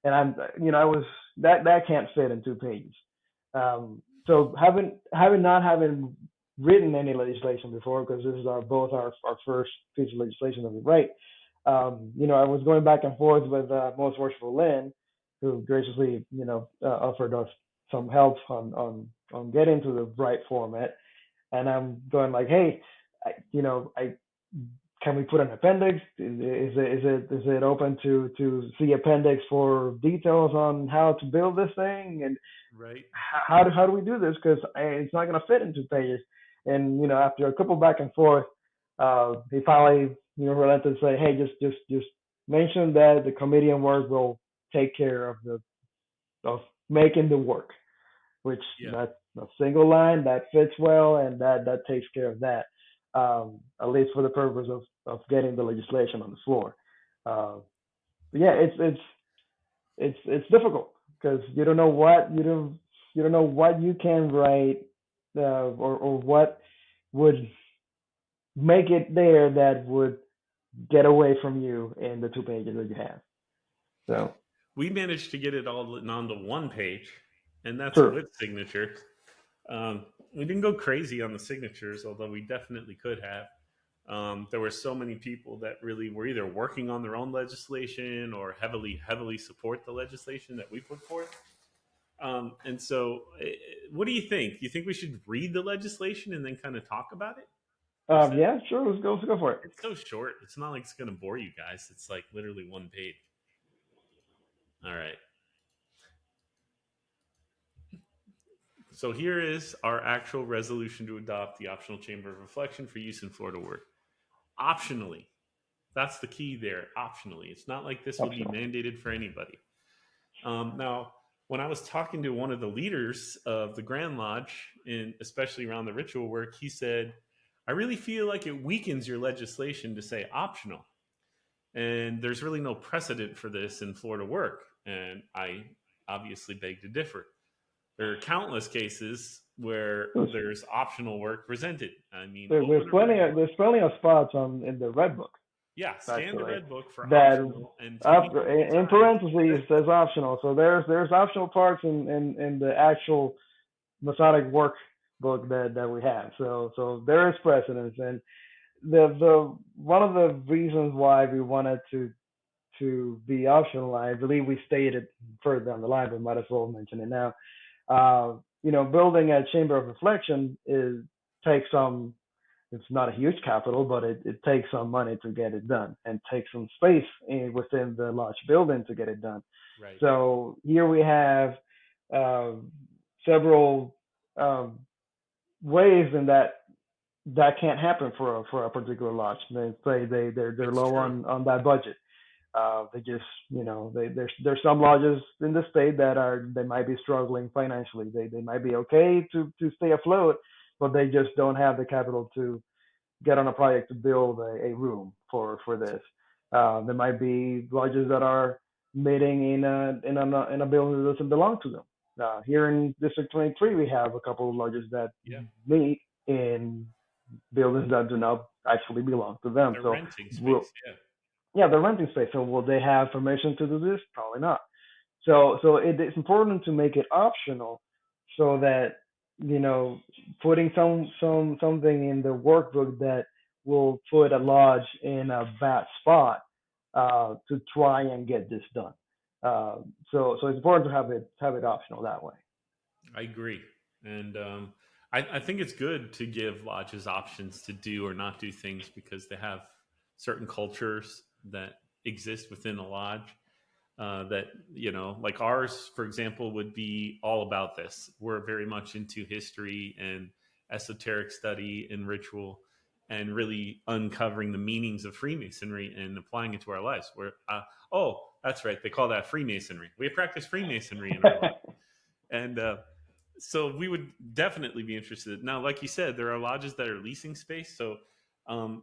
[SPEAKER 4] And I was that can't fit in 2 pages. So having written any legislation before, because this is both our first piece of legislation that we write. I was going back and forth with Most Worshipful Lynn, who graciously offered us some help on getting to the right format. And I'm going like, hey, I can we put an appendix? Is it open to see appendix for details on how to build this thing? And
[SPEAKER 2] right.
[SPEAKER 4] how do we do this? Because it's not going to fit in 2 pages. And after a couple back and forth, he finally relented to say, hey, just mention that the committee and work will take care of making the work, which that's a single line that fits well, and that takes care of that. At least for the purpose of getting the legislation on the floor. Yeah, it's difficult because you don't know what you can write, or what would make it there that would get away from you in the 2 pages that you have. So
[SPEAKER 2] We managed to get it all onto 1 page, and that's
[SPEAKER 4] true.
[SPEAKER 2] with signatures. We didn't go crazy on the signatures, although we definitely could have. There were so many people that really were either working on their own legislation or heavily support the legislation that we put forth. And so, what do you think? You think we should read the legislation and then kind of talk about it?
[SPEAKER 4] Yeah, sure. Let's go for it.
[SPEAKER 2] It's so short. It's not like it's going to bore you guys. It's like literally 1 page. All right. So here is our actual resolution to adopt the optional chamber of reflection for use in Florida work. Optionally. That's the key there. Optionally. It's not like this will be mandated for anybody. Now, when I was talking to one of the leaders of the Grand Lodge, and especially around the ritual work, he said, I really feel like it weakens your legislation to say optional. And there's really no precedent for this in Florida work. And I obviously beg to differ. There are countless cases where there's optional work presented. I mean,
[SPEAKER 4] there's plenty of spots in the Red Book.
[SPEAKER 2] Yeah, scan the Red Book for
[SPEAKER 4] that
[SPEAKER 2] optional. And
[SPEAKER 4] in parentheses it says optional. So there's optional parts in the actual Masonic work book that we have. So there is precedence, and the one of the reasons why we wanted to be optional, I believe we stated further down the line, but might as well mention it now. Building a chamber of reflection takes some. It's not a huge capital, but it takes some money to get it done, and takes some space within the lodge building to get it done.
[SPEAKER 2] Right.
[SPEAKER 4] So here we have uh, several ways in that can't happen for a particular lodge. They say they're
[SPEAKER 2] It's
[SPEAKER 4] low
[SPEAKER 2] true.
[SPEAKER 4] on that budget. They just there's some lodges in the state they might be struggling financially. They might be okay to stay afloat, but they just don't have the capital to get on a project to build a room for this. There might be lodges that are meeting in a building that doesn't belong to them. Here in District 23, we have a couple of lodges that
[SPEAKER 2] Yeah.
[SPEAKER 4] meet in buildings that do not actually belong to them.
[SPEAKER 2] They're
[SPEAKER 4] So
[SPEAKER 2] renting space.
[SPEAKER 4] yeah, they're renting space. So will they have permission to do this? Probably not. So it's important to make it optional, so that putting something in the workbook that will put a lodge in a bad spot to try and get this done. So it's important to have it optional that way.
[SPEAKER 2] I agree. And I think it's good to give lodges options to do or not do things, because they have certain cultures that exist within a lodge that, like ours, for example, would be all about this. We're very much into history and esoteric study and ritual, and really uncovering the meanings of Freemasonry and applying it to our lives. Oh, that's right. They call that Freemasonry. We practice Freemasonry in our life. And so we would definitely be interested. Now, like you said, there are lodges that are leasing space. So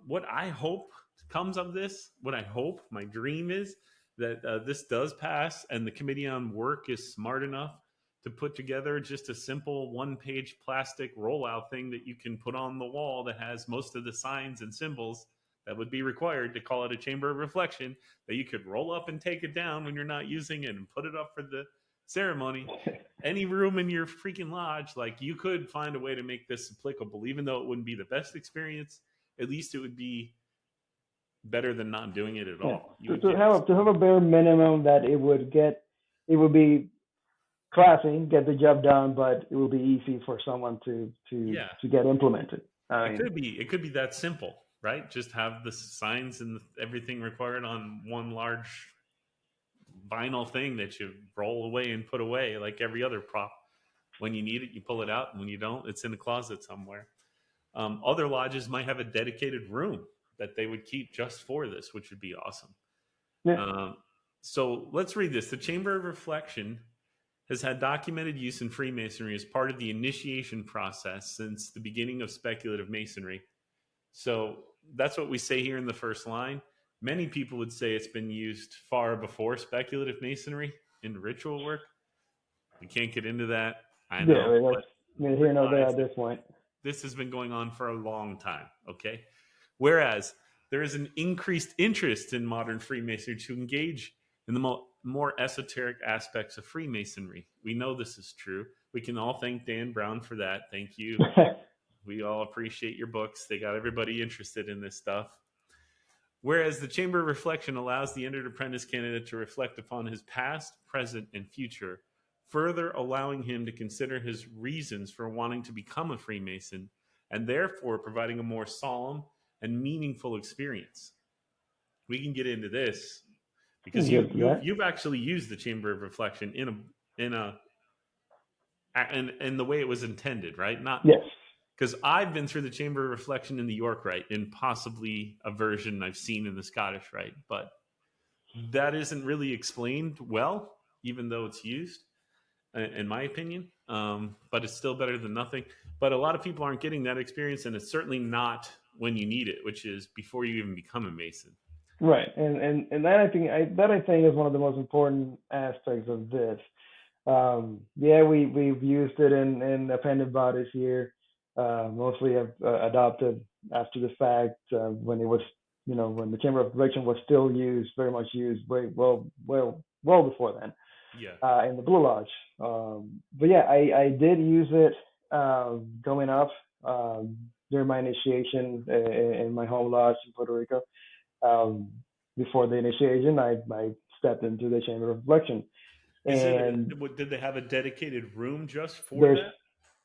[SPEAKER 2] what I hope comes of this, my dream is that this does pass, and the Committee on Work is smart enough to put together just a simple one-page plastic rollout thing that you can put on the wall that has most of the signs and symbols that would be required to call it a chamber of reflection, that you could roll up and take it down when you're not using it and put it up for the ceremony. Any room in your freaking lodge, like, you could find a way to make this applicable, even though it wouldn't be the best experience. At least it would be better than not doing it at all.
[SPEAKER 4] To have a bare minimum that it would be classy, get the job done, but it will be easy for someone to get implemented.
[SPEAKER 2] It could be that simple, right? Just have the signs and everything required on one large vinyl thing that you roll away and put away, like every other prop. When you need it, you pull it out, and when you don't, it's in a closet somewhere. Other lodges might have a dedicated room that they would keep just for this, which would be awesome. Yeah. So let's read this. The Chamber of Reflection has had documented use in Freemasonry as part of the initiation process since the beginning of speculative Masonry. So that's what we say here in the first line. Many people would say it's been used far before speculative Masonry in ritual work. We can't get into that. I know.
[SPEAKER 4] Yeah, here nor there at this point.
[SPEAKER 2] This has been going on for a long time, okay? Whereas there is an increased interest in modern Freemasonry to engage in the more esoteric aspects of Freemasonry. We know this is true. We can all thank Dan Brown for that. Thank you. We all appreciate your books. They got everybody interested in this stuff. Whereas the Chamber of Reflection allows the entered apprentice candidate to reflect upon his past, present, and future, further allowing him to consider his reasons for wanting to become a Freemason, and therefore providing a more solemn and meaningful experience. We can get into this because you've actually used the Chamber of Reflection in the way it was intended, right?
[SPEAKER 4] Yes.
[SPEAKER 2] Because I've been through the Chamber of Reflection in the York Rite, and possibly a version I've seen in the Scottish Rite, but that isn't really explained well, even though it's used, in my opinion. But it's still better than nothing. But a lot of people aren't getting that experience, and it's certainly not when you need it, which is before you even become a Mason.
[SPEAKER 4] Right, and that I think is one of the most important aspects of this. We've used it in appended bodies here. Mostly adopted after the fact, when it was, when the Chamber of Reflection was still very much used, well before then.
[SPEAKER 2] Yeah.
[SPEAKER 4] In the Blue Lodge. But yeah, I did use it going up during my initiation in my home lodge in Puerto Rico. Um, Before the initiation, I stepped into the chamber of reflection,
[SPEAKER 2] Is it?
[SPEAKER 4] and
[SPEAKER 2] Did they have a dedicated room just for
[SPEAKER 4] there's
[SPEAKER 2] that?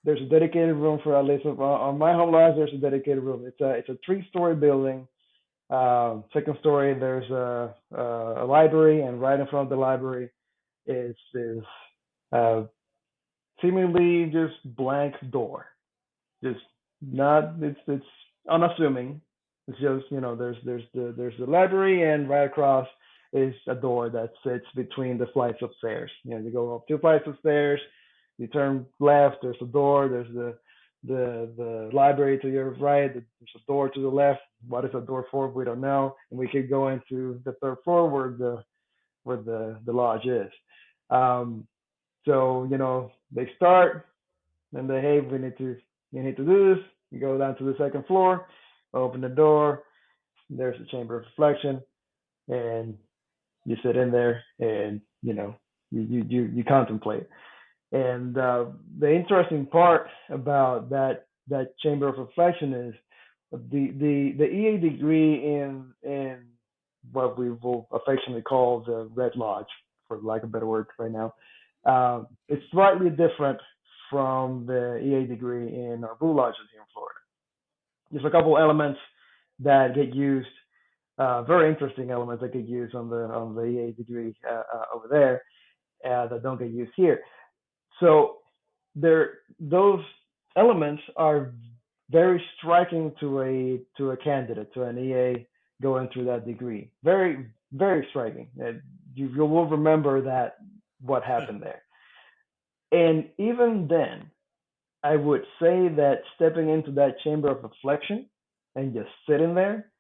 [SPEAKER 4] there's a dedicated room for at least on my home lodge. There's a dedicated room. It's a 3-story building. Second story, there's a library, and right in front of the library is uh, seemingly just blank door. Just not it's unassuming. It's just there's the library, and right across is a door that sits between the flights of stairs. You go up 2 flights of stairs, you turn left, there's a door, there's the library to your right, there's a door to the left. What is a door for? We don't know. And we keep going to the third floor where the lodge is. Um, so they start and they, hey, you need to do this. You go down to the second floor, open the door. There's a chamber of reflection, and you sit in there, and you contemplate. And the interesting part about that chamber of reflection is the EA degree in what we will affectionately call the Red Lodge, for lack of a better word, right now. It's slightly different from the EA degree in our Blue Lodges here in Florida. There's a couple elements that get used, very interesting elements that get used on the EA degree over there that don't get used here. So those elements are very striking to a candidate, to an EA going through that degree. Very, very striking. You will remember what happened there. And even then, I would say that stepping into that chamber of reflection and just sitting there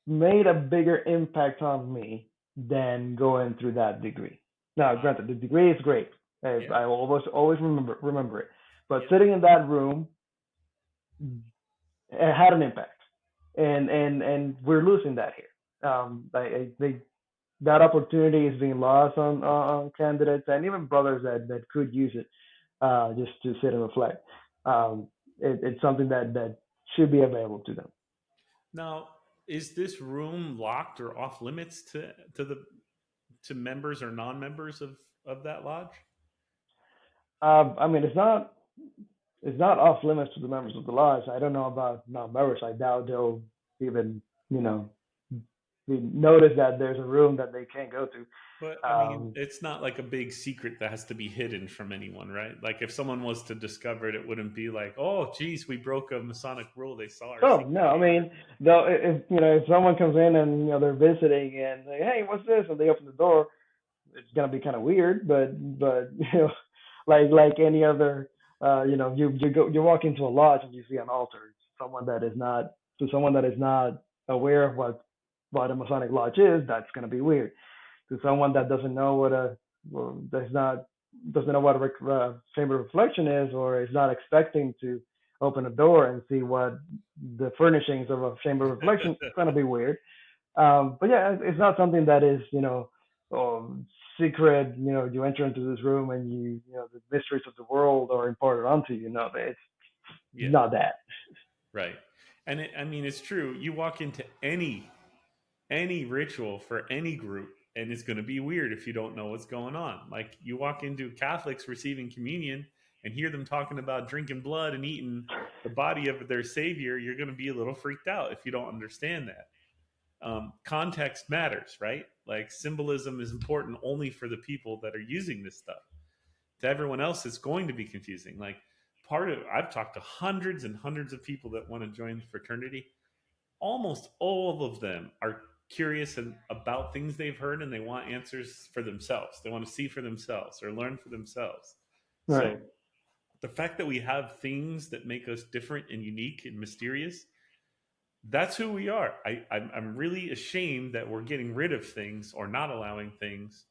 [SPEAKER 4] made a bigger impact on me than going through that degree. Now, granted, the degree is great. I always remember it. But sitting in that room, it had an impact, and we're losing that here. That opportunity is being lost on candidates and even brothers that could use it just to sit and reflect. It's something that should be available to them.
[SPEAKER 2] Now, is this room locked or off limits to members or non-members of that lodge?
[SPEAKER 4] I mean, it's not off limits to the members of the lodge. I don't know about non-members. I doubt they'll even notice that there's a room that they can't go to.
[SPEAKER 2] But I mean, it's not like a big secret that has to be hidden from anyone, right? Like if someone was to discover it, it wouldn't be like, oh, geez, we broke a Masonic rule. They saw our.
[SPEAKER 4] Oh no, I mean, though, if someone comes in and they're visiting and say, hey, what's this, and they open the door, it's gonna be kind of weird. But like any other, you walk into a lodge and you see an altar. Someone that is not aware of what a Masonic lodge is, that's gonna be weird. To someone that doesn't know doesn't know what a chamber of reflection is, or is not expecting to open a door and see what the furnishings of a chamber of reflection, it's going to be weird. But yeah, it's not something that is secret. You enter into this room and the mysteries of the world are imparted onto you. No, it's not that.
[SPEAKER 2] Right, and I mean, it's true. You walk into any ritual for any group, and it's going to be weird if you don't know what's going on. Like you walk into Catholics receiving communion and hear them talking about drinking blood and eating the body of their Savior, you're going to be a little freaked out if you don't understand that. Context matters, right? Like symbolism is important only for the people that are using this stuff. To everyone else, it's going to be confusing. Like I've talked to hundreds and hundreds of people that want to join the fraternity. Almost all of them are curious about things they've heard, and they want answers for themselves. They want to see for themselves or learn for themselves.
[SPEAKER 4] Right.
[SPEAKER 2] So the fact that we have things that make us different and unique and mysterious, that's who we are. I'm really ashamed that we're getting rid of things or not allowing things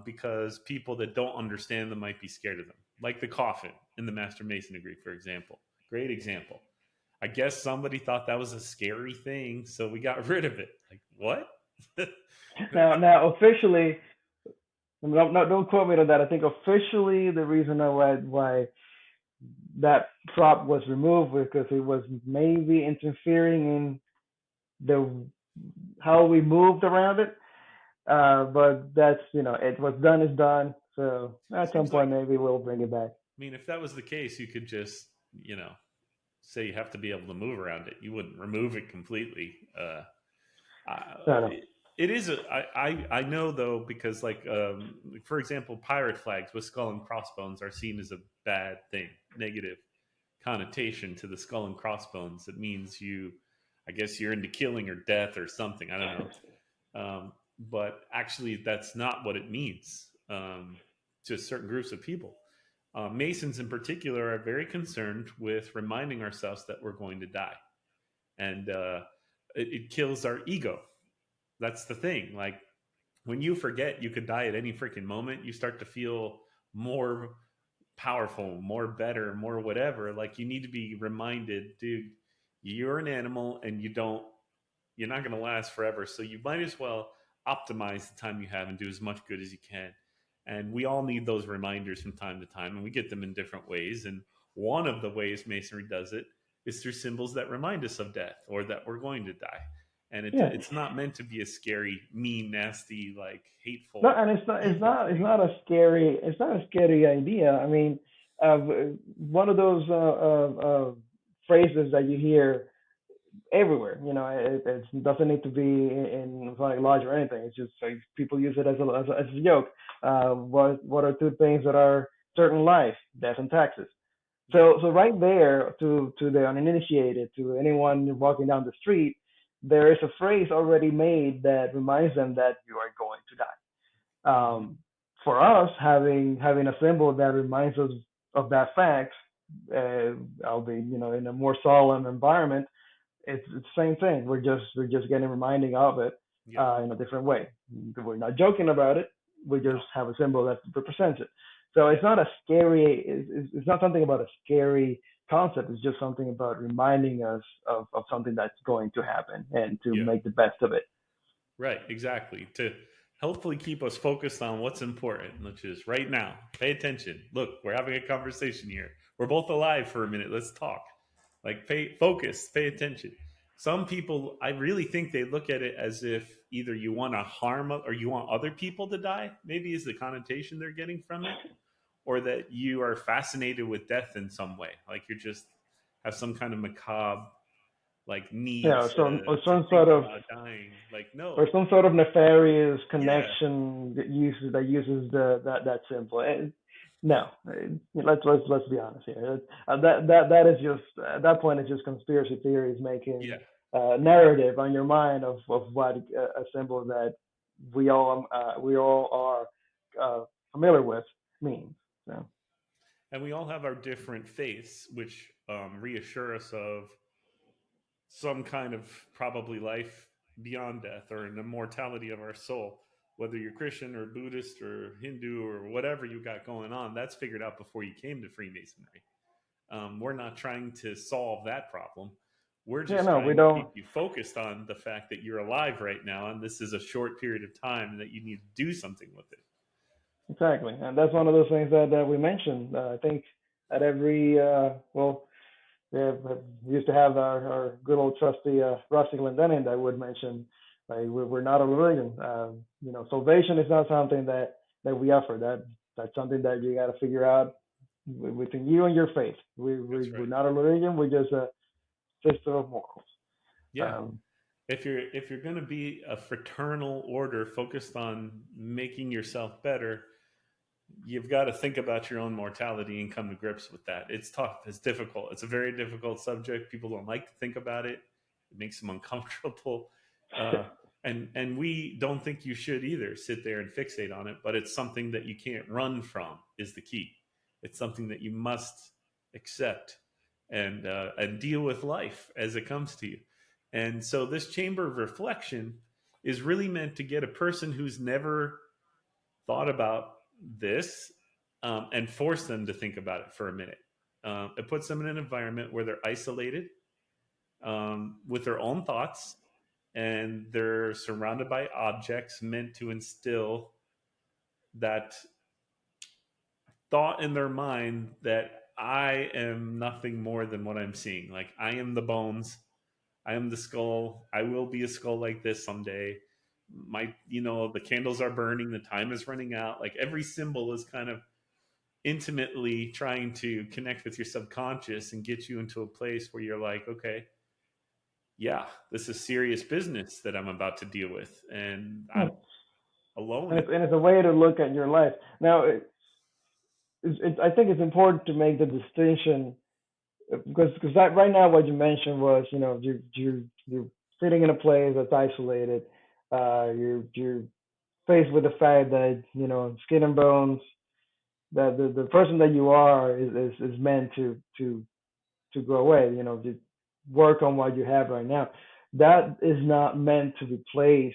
[SPEAKER 2] because people that don't understand them might be scared of them. Like the coffin in the Master Mason degree, for example. Great example. I guess somebody thought that was a scary thing, so we got rid of it. Like, what?
[SPEAKER 4] now, officially, don't quote me on that. I think officially the reason why that prop was removed because it was maybe interfering in the how we moved around it. But that's, it was done is done. So at some
[SPEAKER 2] Seems like,
[SPEAKER 4] point maybe we'll bring it back.
[SPEAKER 2] I mean, if that was the case, you could just, say you have to be able to move around it. You wouldn't remove it completely.
[SPEAKER 4] No, no.
[SPEAKER 2] It is I know though, because for example, pirate flags with skull and crossbones are seen as a bad thing, negative connotation to the skull and crossbones. It means I guess you're into killing or death or something. I don't know. But actually, that's not what it means to certain groups of people. Masons in particular are very concerned with reminding ourselves that we're going to die. And it kills our ego. That's the thing. Like, when you forget you could die at any freaking moment, you start to feel more powerful, more better, more whatever. Like, you need to be reminded, dude, you're an animal and you're not going to last forever. So you might as well optimize the time you have and do as much good as you can. And we all need those reminders from time to time, and we get them in different ways. And one of the ways Masonry does it is through symbols that remind us of death or that we're going to die. And
[SPEAKER 4] Yeah.
[SPEAKER 2] it's not meant to be a scary, mean, nasty, like hateful.
[SPEAKER 4] No, and it's not a scary idea. I mean, uh, one of those phrases that you hear everywhere. It doesn't need to be in like lodge or anything. It's just like people use it as a joke. What are two things that are certain in life? Death and taxes. So right there, to the uninitiated, to anyone walking down the street, there is a phrase already made that reminds them that you are going to die. For us, having a symbol that reminds us of that fact, albeit in a more solemn environment, it's the same thing. We're just getting reminding of it
[SPEAKER 2] Yeah.
[SPEAKER 4] in a different way. We're not joking about it. We just have a symbol that represents it. So it's not a scary. It's not something about a scary concept. It's just something about reminding us of something that's going to happen and to
[SPEAKER 2] Yeah.
[SPEAKER 4] make the best of it.
[SPEAKER 2] Right, exactly. To hopefully keep us focused on what's important, which is right now. Pay attention. Look, we're having a conversation here. We're both alive for a minute. Let's talk. Like, focus, pay attention. Some people, I really think they look at it as if either you want to harm or you want other people to die, maybe is the connotation they're getting from it, or that you are fascinated with death in some way. Like, you're just have some kind of macabre need
[SPEAKER 4] Yeah, or some
[SPEAKER 2] to
[SPEAKER 4] sort
[SPEAKER 2] think
[SPEAKER 4] of
[SPEAKER 2] about dying. Like, no.
[SPEAKER 4] or some sort of nefarious
[SPEAKER 2] Yeah.
[SPEAKER 4] connection that uses that symbol. No, let's be honest here. That is just at that point it's just conspiracy theories making
[SPEAKER 2] Yeah.
[SPEAKER 4] narrative on your mind of what a symbol that we all are familiar with means. So
[SPEAKER 2] And we all have our different faiths, which reassure us of some kind of probably life beyond death or an immortality of our soul. Whether you're Christian or Buddhist or Hindu or whatever you got going on, that's figured out before you came to Freemasonry. We're not trying to solve that problem. We're
[SPEAKER 4] yeah,
[SPEAKER 2] just
[SPEAKER 4] no, we
[SPEAKER 2] trying to keep
[SPEAKER 4] don't.
[SPEAKER 2] you focused on the fact that you're alive right now, and this is a short period of time, and that you need to do something with it.
[SPEAKER 4] Exactly, and that's one of those things that we mentioned. I think at every yeah, but we used to have our good old trusty Rusty Glendanian that would mention, like, we're not a religion. Salvation is not something that we offer. That's something that you got to figure out within you and your faith.
[SPEAKER 2] That's
[SPEAKER 4] We're
[SPEAKER 2] right.
[SPEAKER 4] not a religion. We're just a system of morals.
[SPEAKER 2] Yeah.
[SPEAKER 4] Um,
[SPEAKER 2] If you're going to be a fraternal order focused on making yourself better, you've got to think about your own mortality and come to grips with that. It's tough. It's difficult. It's a very difficult subject. People don't like to think about it. It makes them uncomfortable. And we don't think you should either sit there and fixate on it, but it's something that you can't run from is the key. It's something that you must accept and deal with life as it comes to you. And so this chamber of reflection is really meant to get a person who's never thought about this and force them to think about it for a minute. It puts them in an environment where they're isolated with their own thoughts, and they're surrounded by objects meant to instill that thought in their mind that I am nothing more than what I'm seeing. Like, I am the bones. I am the skull. I will be a skull like this someday. The candles are burning. The time is running out. Like, every symbol is kind of intimately trying to connect with your subconscious and get you into a place where you're like, okay, yeah, this is serious business that I'm about to deal with, and I'm alone.
[SPEAKER 4] And it's a way to look at your life. Now, I think it's important to make the distinction because that right now what you mentioned was, you're sitting in a place that's isolated. You're faced with the fact that, skin and bones, that the person that you are is meant to go away. To work on what you have right now. That is not meant to replace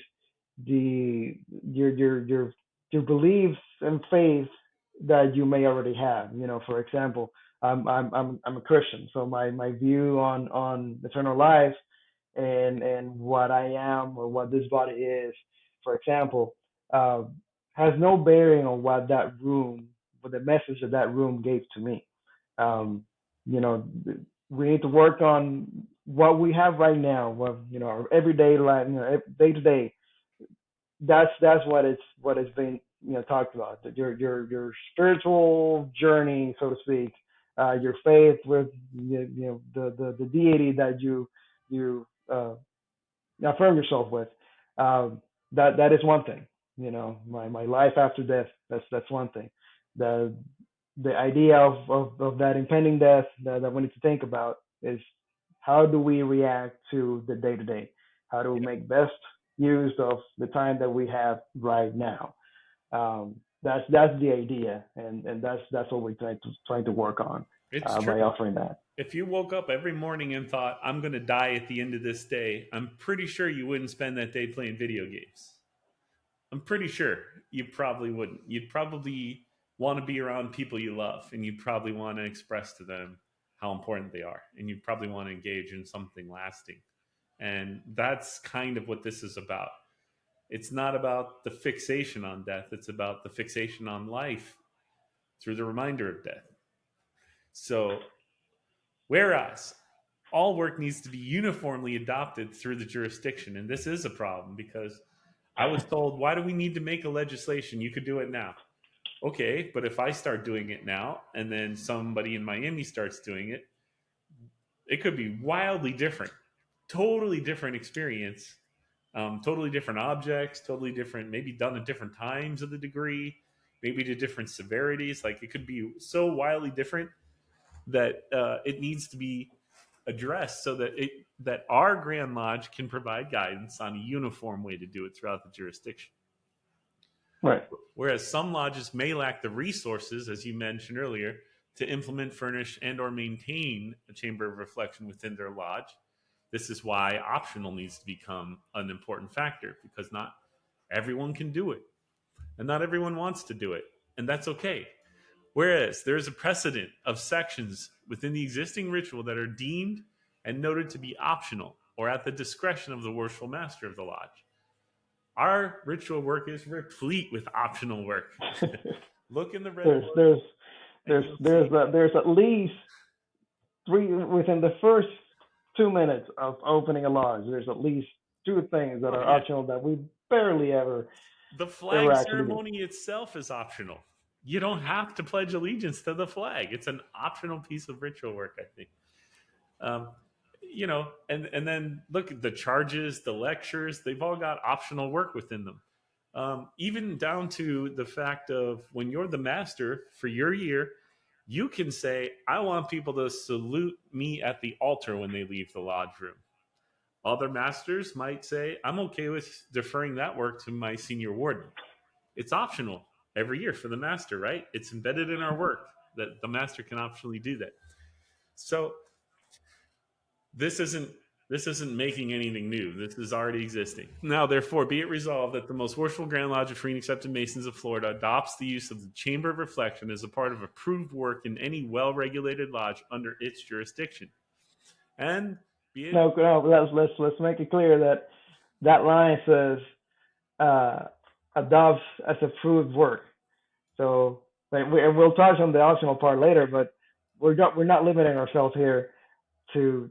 [SPEAKER 4] the your beliefs and faith that you may already have. For example, I'm a Christian, so my view on eternal life and what I am or what this body is, for example, uh, has no bearing on what the message that room gave to me. Um, you know, we need to work on what we have right now. What our everyday life, day to day. That's what is being talked about. Your spiritual journey, so to speak. Your faith with the deity that you affirm yourself with. That is one thing. My life after death. That's one thing. The the idea of that impending death that we need to think about is how do we react to the day to day? How do we make best use of the time that we have right now? That's the idea, and that's what we're trying to work on
[SPEAKER 2] It's true.
[SPEAKER 4] by offering that.
[SPEAKER 2] If you woke up every morning and thought, I'm going to die at the end of this day, I'm pretty sure you wouldn't spend that day playing video games. I'm pretty sure you probably wouldn't. You'd probably want to be around people you love, and you'd probably want to express to them how important they are, and you'd probably want to engage in something lasting. And that's kind of what this is about. It's not about the fixation on death, it's about the fixation on life through the reminder of death. So, whereas all work needs to be uniformly adopted through the jurisdiction, and this is a problem because I was told, why do we need to make a legislation? You could do it now. Okay, but if I start doing it now and then somebody in Miami starts doing it, it could be wildly different, totally different experience, totally different objects, totally different, maybe done at different times of the degree, maybe to different severities. Like, it could be so wildly different that it needs to be addressed so that our Grand Lodge can provide guidance on a uniform way to do it throughout the jurisdiction.
[SPEAKER 4] Right.
[SPEAKER 2] Whereas some lodges may lack the resources, as you mentioned earlier, to implement, furnish, and or maintain a chamber of reflection within their lodge. This is why optional needs to become an important factor, because not everyone can do it, and not everyone wants to do it, and that's okay. Whereas there is a precedent of sections within the existing ritual that are deemed and noted to be optional or at the discretion of the Worshipful Master of the Lodge. Our ritual work is replete with optional work. Look in the red book.
[SPEAKER 4] There's at least three within the first 2 minutes of opening a lodge. There's at least two things that are optional that we barely ever.
[SPEAKER 2] The flag ceremony itself is optional. You don't have to pledge allegiance to the flag. It's an optional piece of ritual work, I think. And then look at the charges, the lectures, they've all got optional work within them. Even down to the fact of when you're the master for your year, you can say, I want people to salute me at the altar when they leave the lodge room. Other masters might say, I'm okay with deferring that work to my senior warden. It's optional every year for the master, right? It's embedded in our work that the master can optionally do that. So this isn't making anything new. This is already existing. Now, therefore, be it resolved that the most worshipful Grand Lodge of Free and Accepted Masons of Florida adopts the use of the Chamber of Reflection as a part of approved work in any well-regulated lodge under its jurisdiction. And be it...
[SPEAKER 4] No, let's make it clear that line says adopts as approved work. So we'll touch on the optional part later, but we're not limiting ourselves here to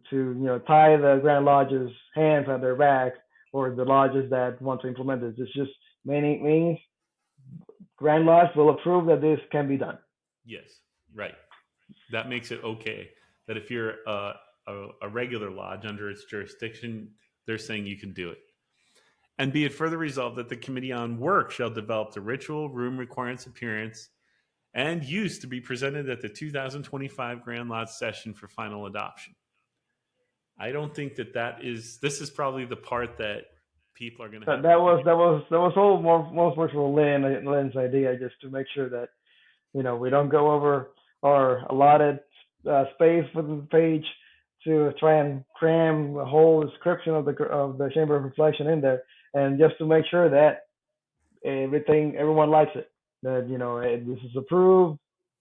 [SPEAKER 4] tie the Grand Lodge's hands on their backs or the lodges that want to implement this. It's just means Grand Lodge will approve that this can be done.
[SPEAKER 2] Yes, right. That makes it okay. That if you're a regular lodge under its jurisdiction, they're saying you can do it. And be it further resolved that the Committee on Work shall develop the ritual room requirements appearance and use to be presented at the 2025 Grand Lodge session for final adoption. I don't think this is probably the part that people are going to.
[SPEAKER 4] That was all most worshipful Lynn's idea, just to make sure that we don't go over our allotted space for the page to try and cram the whole description of the Chamber of Reflection in there, and just to make sure that everyone likes it. That this is approved.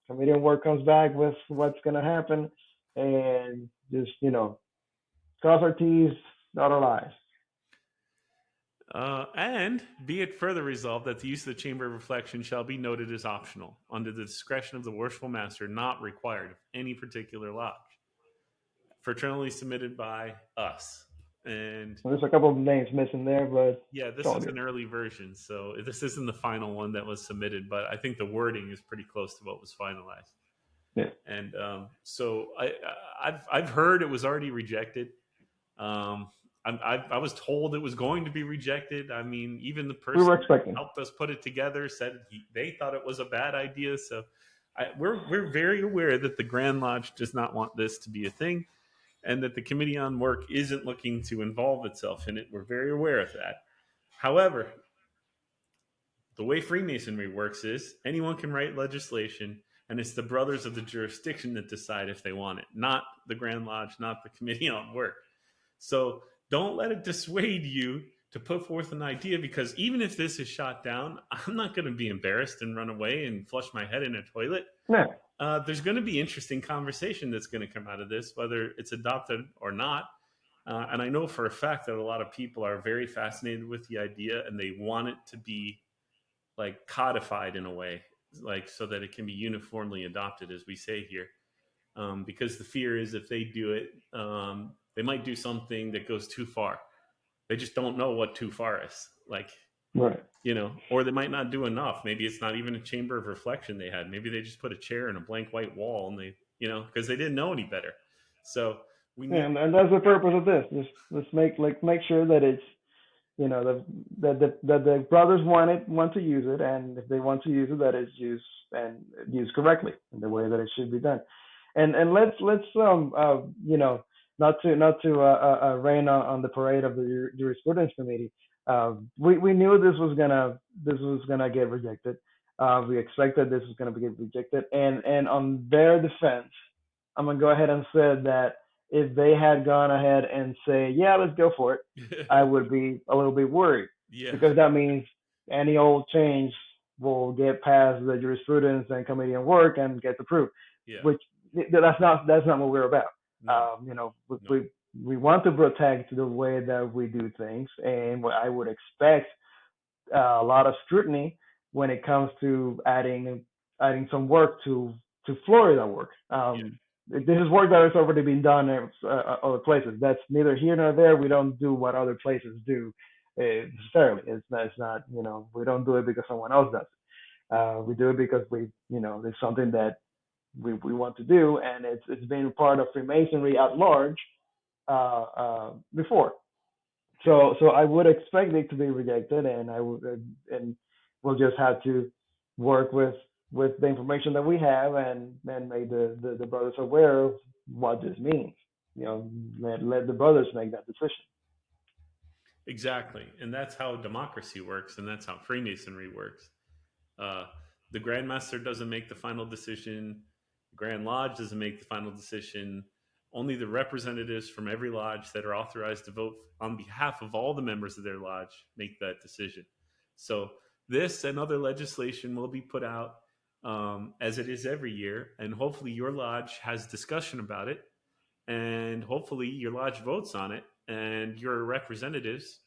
[SPEAKER 4] Committee on Work comes back with what's going to happen, and just cross our T's, dot our I's.
[SPEAKER 2] And be it further resolved that the use of the Chamber of Reflection shall be noted as optional, under the discretion of the Worshipful Master, not required of any particular lodge. Fraternally submitted by us. And
[SPEAKER 4] there's a couple of names missing there, but
[SPEAKER 2] yeah, this is an early version, so this isn't the final one that was submitted, but I think the wording is pretty close to what was finalized.
[SPEAKER 4] Yeah.
[SPEAKER 2] And so I've heard it was already rejected. I was told it was going to be rejected. I mean, even the person who helped us put it together said they thought it was a bad idea. So we're very aware that the Grand Lodge does not want this to be a thing, and that the Committee on Work isn't looking to involve itself in it. We're very aware of that. However, the way Freemasonry works is anyone can write legislation, and it's the brothers of the jurisdiction that decide if they want it, not the Grand Lodge, not the Committee on Work. So don't let it dissuade you to put forth an idea, because even if this is shot down, I'm not going to be embarrassed and run away and flush my head in a toilet.
[SPEAKER 4] No.
[SPEAKER 2] There's going to be interesting conversation that's going to come out of this, whether it's adopted or not. And I know for a fact that a lot of people are very fascinated with the idea, and they want it to be like codified in a way, like so that it can be uniformly adopted, as we say here. Because the fear is if they do it, they might do something that goes too far. They just don't know what too far is. Like,
[SPEAKER 4] right.
[SPEAKER 2] Or they might not do enough. Maybe it's not even a chamber of reflection they had. Maybe they just put a chair and a blank white wall, and they, because they didn't know any better. So we need,
[SPEAKER 4] and that's the purpose of this. Just make sure that it's, that the brothers want to use it, and if they want to use it, that it's used correctly in the way that it should be done. And let's not to rain on the parade of the jurisprudence committee. We knew this was gonna get rejected. We expected this was gonna get rejected, and on their defense, I'm gonna go ahead and say that if they had gone ahead and say, yeah, let's go for it, I would be a little bit worried.
[SPEAKER 2] Yeah.
[SPEAKER 4] Because that means any old change will get past the jurisprudence and Committee on Work and get approved.
[SPEAKER 2] Yeah.
[SPEAKER 4] Which that's not what we're about.
[SPEAKER 2] No.
[SPEAKER 4] We want to protect the way that we do things, and I would expect a lot of scrutiny when it comes to adding some work to Florida work. This is work that has already been done at other places. That's neither here nor there. We don't do what other places do necessarily. It's not we don't do it because someone else does it. We do it because it's something that we want to do, and it's been part of Freemasonry at large before. So I would expect it to be rejected, and we'll just have to work with the information that we have and make the brothers aware of what this means. Let the brothers make that decision.
[SPEAKER 2] Exactly. And that's how democracy works, and that's how Freemasonry works. The Grand Master doesn't make the final decision. The Grand Lodge doesn't make the final decision. Only the representatives from every lodge that are authorized to vote on behalf of all the members of their lodge make that decision. So this and other legislation will be put out as it is every year, and hopefully your lodge has discussion about it, and hopefully your lodge votes on it, and your representatives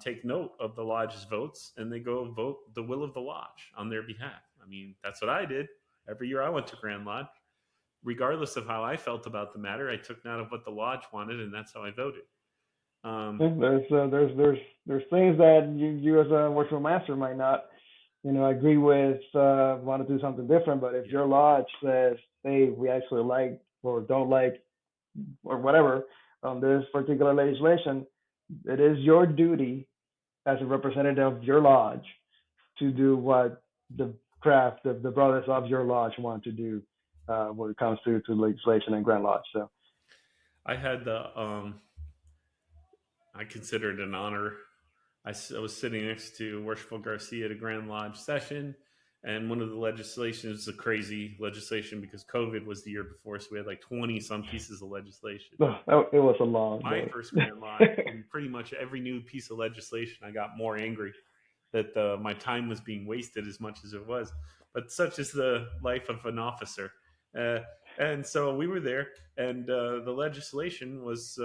[SPEAKER 2] take note of the lodge's votes, and they go vote the will of the lodge on their behalf. I mean, that's what I did every year I went to Grand Lodge. regardless of how I felt about the matter, I took note of what the lodge wanted, and that's how I voted.
[SPEAKER 4] There's things that you as a worshipful master might not, agree with, want to do something different. But if your lodge says, hey, we actually like or don't like or whatever this particular legislation, it is your duty as a representative of your lodge to do what the brothers of your lodge want to do when it comes to legislation and Grand Lodge. So
[SPEAKER 2] I had I consider it an honor. I was sitting next to Worshipful Garcia at a Grand Lodge session, and one of the legislation is a crazy legislation because COVID was the year before, so we had like 20 some pieces of legislation.
[SPEAKER 4] It was a long
[SPEAKER 2] My
[SPEAKER 4] day.
[SPEAKER 2] first Grand Lodge, and pretty much every new piece of legislation, I got more angry that my time was being wasted as much as it was. But such is the life of an officer. And so we were there, and the legislation was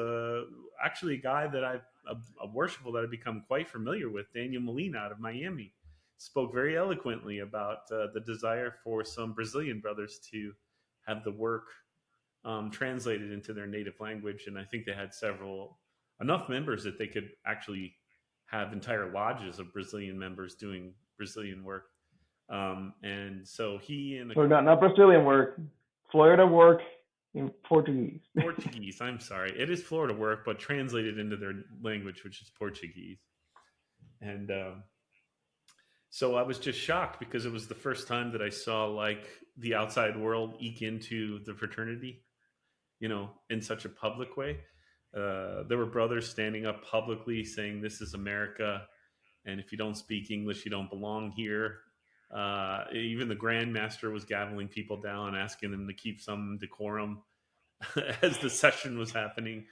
[SPEAKER 2] actually a guy that a worshipful that I've become quite familiar with, Daniel Molina out of Miami, spoke very eloquently about the desire for some Brazilian brothers to have the work translated into their native language. And I think they had enough members that they could actually have entire lodges of Brazilian members doing Brazilian work. And so he and
[SPEAKER 4] so not Brazilian work, Florida work in Portuguese.
[SPEAKER 2] Portuguese. I'm sorry, it is Florida work, but translated into their language, which is Portuguese. And so I was just shocked because it was the first time that I saw like the outside world eke into the fraternity, in such a public way. There were brothers standing up publicly saying, "This is America, and if you don't speak English, you don't belong here." Even the Grand Master was gaveling people down, asking them to keep some decorum as the session was happening.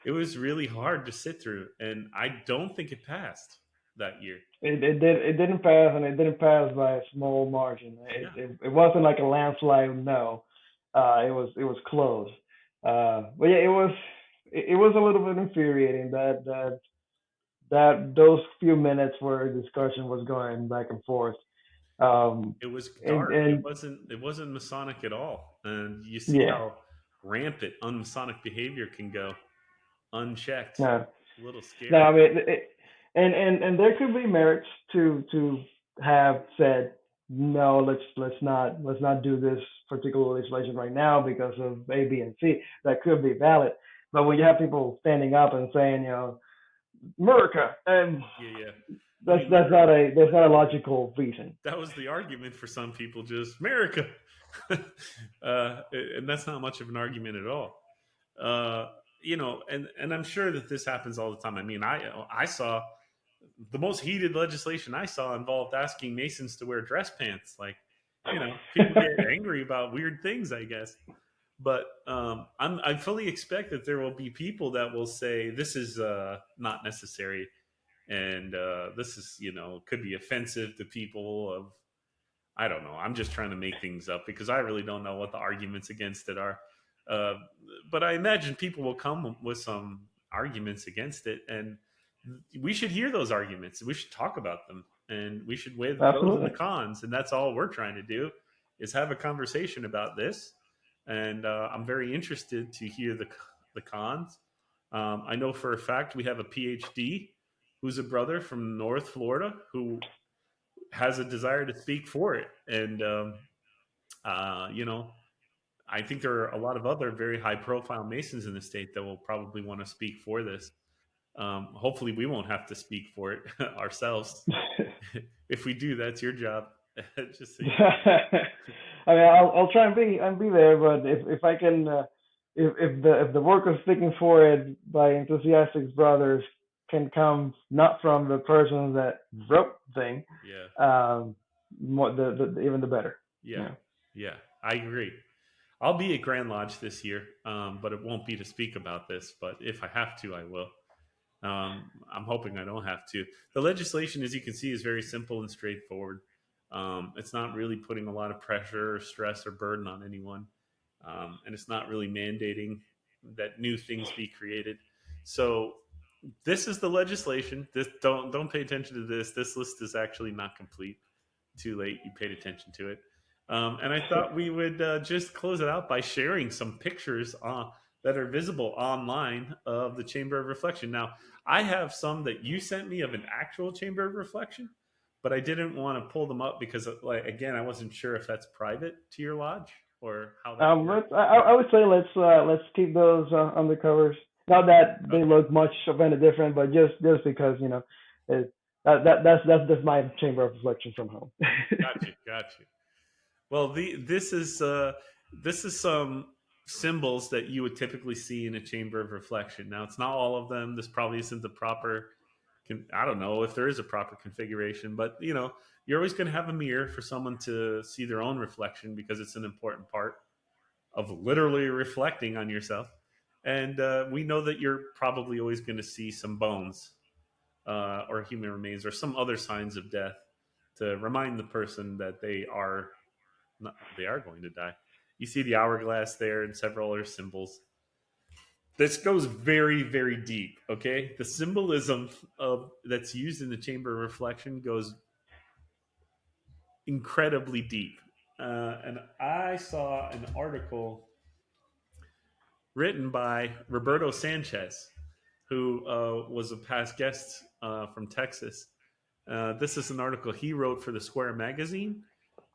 [SPEAKER 2] It was really hard to sit through, and I don't think it passed that year.
[SPEAKER 4] It didn't pass, and it didn't pass by a small margin. It wasn't like a landslide. No, it was close. But yeah, it was a little bit infuriating that those few minutes where discussion was going back and forth.
[SPEAKER 2] It was dark.
[SPEAKER 4] And
[SPEAKER 2] It wasn't Masonic at all, and you see
[SPEAKER 4] yeah,
[SPEAKER 2] how rampant un-Masonic behavior can go unchecked.
[SPEAKER 4] no,
[SPEAKER 2] A little scary.
[SPEAKER 4] no. I mean, and there could be merits to have said no. Let's not do this particular legislation right now because of A, B, and C. That could be valid. But when you have people standing up and saying, America, and
[SPEAKER 2] Yeah.
[SPEAKER 4] that's not a logical reason.
[SPEAKER 2] That was the argument for some people, just America. And that's not much of an argument at all. And I'm sure that this happens all the time. I mean, I saw the most heated legislation I saw involved asking Masons to wear dress pants. Like, people get angry about weird things, I guess. But I fully expect that there will be people that will say this is not necessary, and this is could be offensive to people of, I don't know. I'm just trying to make things up because I really don't know what the arguments against it are. But I imagine people will come with some arguments against it, and we should hear those arguments. We should talk about them, and we should weigh the pros and the cons. And that's all we're trying to do is have a conversation about this. And I'm very interested to hear the cons. I know for a fact we have a PhD who's a brother from North Florida who has a desire to speak for it. And, I think there are a lot of other very high profile Masons in the state that will probably want to speak for this. Hopefully we won't have to speak for it ourselves. If we do, that's your job. Just so
[SPEAKER 4] I mean, I'll try and be there, but if I can, if the work of speaking for it by enthusiastic brothers can come not from the person that wrote the thing, even the better.
[SPEAKER 2] Yeah, I agree. I'll be at Grand Lodge this year, but it won't be to speak about this. But if I have to, I will. I'm hoping I don't have to. The legislation, as you can see, is very simple and straightforward. It's not really putting a lot of pressure or stress or burden on anyone. And it's not really mandating that new things be created. So this is the legislation. Don't pay attention to this. This list is actually not complete. Too late. You paid attention to it. And I thought we would just close it out by sharing some pictures that are visible online of the Chamber of Reflection. Now, I have some that you sent me of an actual Chamber of Reflection, but I didn't want to pull them up because, like, again, I wasn't sure if that's private to your lodge or how that works.
[SPEAKER 4] I would say let's keep those under covers. Not that they look much of any different, but just because it, that's just my chamber of reflection from home.
[SPEAKER 2] Got you. Well, this is some symbols that you would typically see in a chamber of reflection. Now, it's not all of them. This probably isn't the proper. I don't know if there is a proper configuration, but you're always going to have a mirror for someone to see their own reflection because it's an important part of literally reflecting on yourself. And we know that you're probably always going to see some bones or human remains or some other signs of death to remind the person that they are going to die. You see the hourglass there and several other symbols. This goes very, very deep. Okay, the symbolism of that's used in the chamber of reflection goes incredibly deep. And I saw an article written by Roberto Sanchez, who was a past guest from Texas. This is an article he wrote for the Square magazine,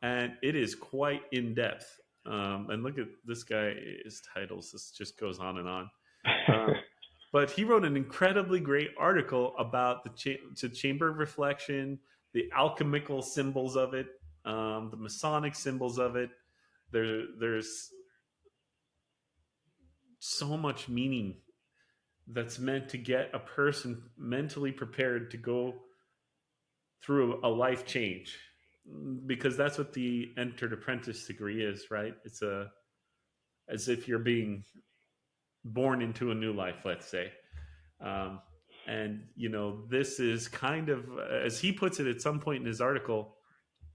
[SPEAKER 2] and it is quite in depth. And look at this guy's titles. This just goes on and on. But he wrote an incredibly great article about the Chamber of Reflection, the alchemical symbols of it, the Masonic symbols of it. There's so much meaning that's meant to get a person mentally prepared to go through a life change, because that's what the entered apprentice degree is, right? It's as if you're being born into a new life, let's say. And this is kind of, as he puts it at some point in his article,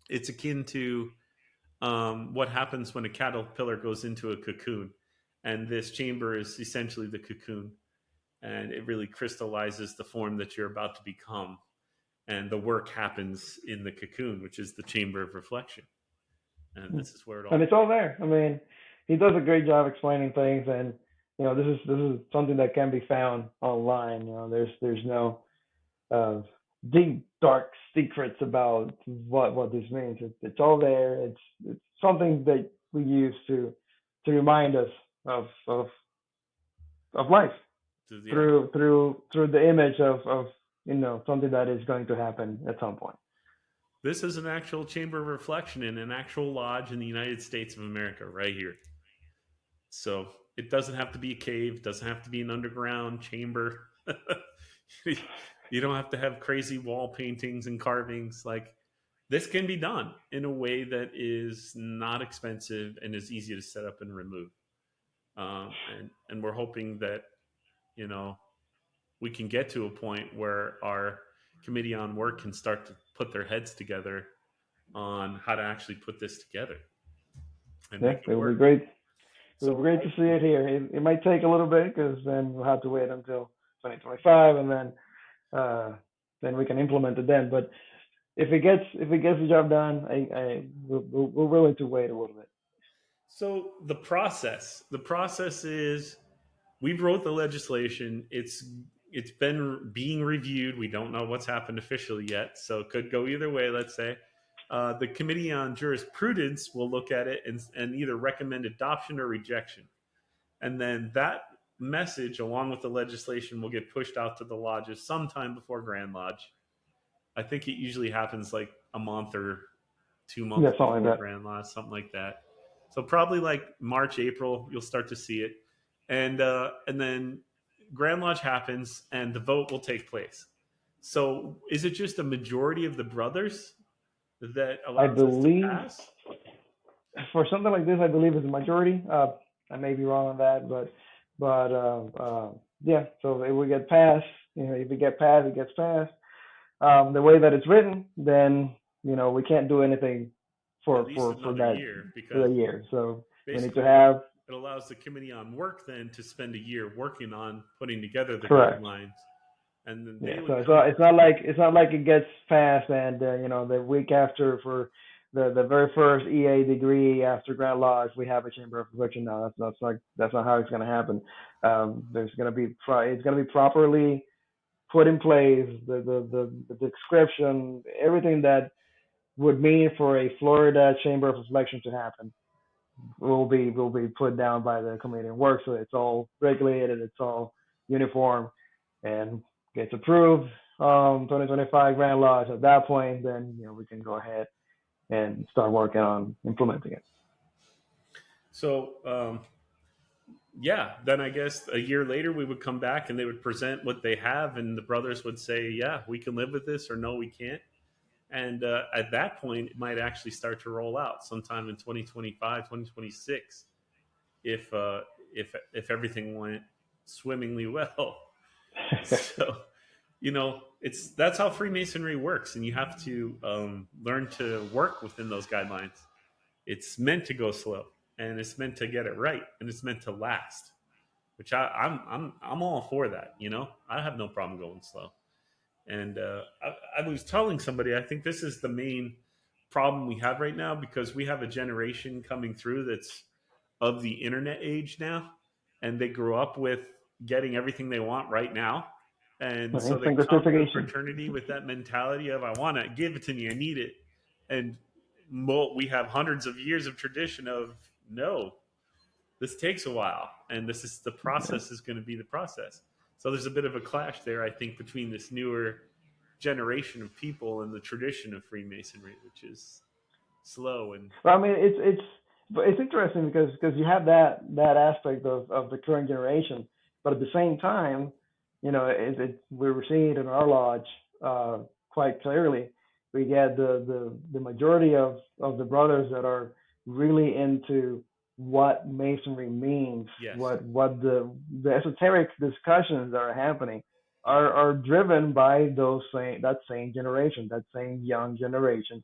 [SPEAKER 2] it's akin to what happens when a caterpillar goes into a cocoon, and this chamber is essentially the cocoon, and it really crystallizes the form that you're about to become. And the work happens in the cocoon, which is the chamber of reflection. And this is where it all.
[SPEAKER 4] And it's all there. I mean, he does a great job explaining things, and this is something that can be found online. There's no deep dark secrets about what this means. It's all there. It's something that we use to remind us of life through the image of something that is going to happen at some point.
[SPEAKER 2] This is an actual chamber of reflection in an actual lodge in the United States of America, right here. So it doesn't have to be a cave, doesn't have to be an underground chamber. You don't have to have crazy wall paintings and carvings. Like, this can be done in a way that is not expensive and is easy to set up and remove. And we're hoping that we can get to a point where our committee on work can start to put their heads together on how to actually put this together.
[SPEAKER 4] And it will be great. It will be great to see it here. It might take a little bit, because then we'll have to wait until 2025, and then we can implement it then. But if it gets the job done, we're willing to wait a little bit.
[SPEAKER 2] So the process is, we wrote the legislation. It's been being reviewed. We don't know what's happened officially yet, so it could go either way, let's say. The Committee on Jurisprudence will look at it and either recommend adoption or rejection. And then that message, along with the legislation, will get pushed out to the lodges sometime before Grand Lodge. I think it usually happens like a month or 2 months before Grand Lodge, something like that. So probably like March, April, you'll start to see it. And then Grand Lodge happens, and the vote will take place. So is it just a majority of the brothers that allows us to pass?
[SPEAKER 4] For something like this, I believe it's a majority. I may be wrong on that, but yeah. So it will get passed. If it gets passed, it gets passed. The way that it's written, then we can't do anything for that
[SPEAKER 2] year, because
[SPEAKER 4] for the year. So we need to
[SPEAKER 2] have. It allows the Committee on Work then to spend a year working on putting together the guidelines, and then
[SPEAKER 4] so it's not like it gets passed and the week after for the very first EA degree after Grand Lodge, we have a chamber of reflection now. That's not how it's going to happen. There's going to be it's going to be properly put in place. The description, everything that would mean for a Florida chamber of reflection to happen will be put down by the committee of work. So it's all regulated, it's all uniform, and gets approved. 2025 Grand Lodge. At that point, then we can go ahead and start working on implementing it.
[SPEAKER 2] So, yeah, then I guess a year later we would come back and they would present what they have, and the brothers would say, "Yeah, we can live with this," or "No, we can't." And at that point, it might actually start to roll out sometime in 2025, 2026, if everything went swimmingly well. So, that's how Freemasonry works, and you have to learn to work within those guidelines. It's meant to go slow, and it's meant to get it right, and it's meant to last. Which I'm all for that. I have no problem going slow. And I was telling somebody, I think this is the main problem we have right now, because we have a generation coming through that's of the internet age now, and they grew up with getting everything they want right now. And so they come to fraternity with that mentality of, I want to give it to me, I need it. And we have hundreds of years of tradition of, no, this takes a while, and the process is going to be the process. So there's a bit of a clash there, I think, between this newer generation of people and the tradition of Freemasonry, which is slow. And
[SPEAKER 4] well, I mean, it's interesting because you have that aspect of the current generation, but at the same time, we're seeing it in our lodge quite clearly. We get the majority of the brothers that are really into what Masonry means,
[SPEAKER 2] yes.
[SPEAKER 4] what the esoteric discussions that are happening are driven by that same generation, that same young generation.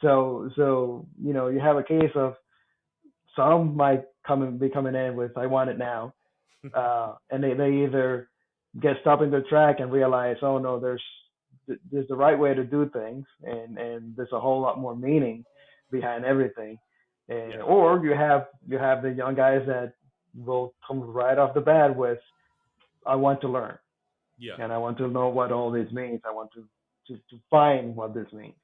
[SPEAKER 4] So you have a case of some might be coming in with, I want it now, and they either get stopped in their track and realize, oh no, there's the right way to do things, and there's a whole lot more meaning behind everything. And, or you have the young guys that will come right off the bat with, I want to learn, and I want to know what all this means. I want to find what this means.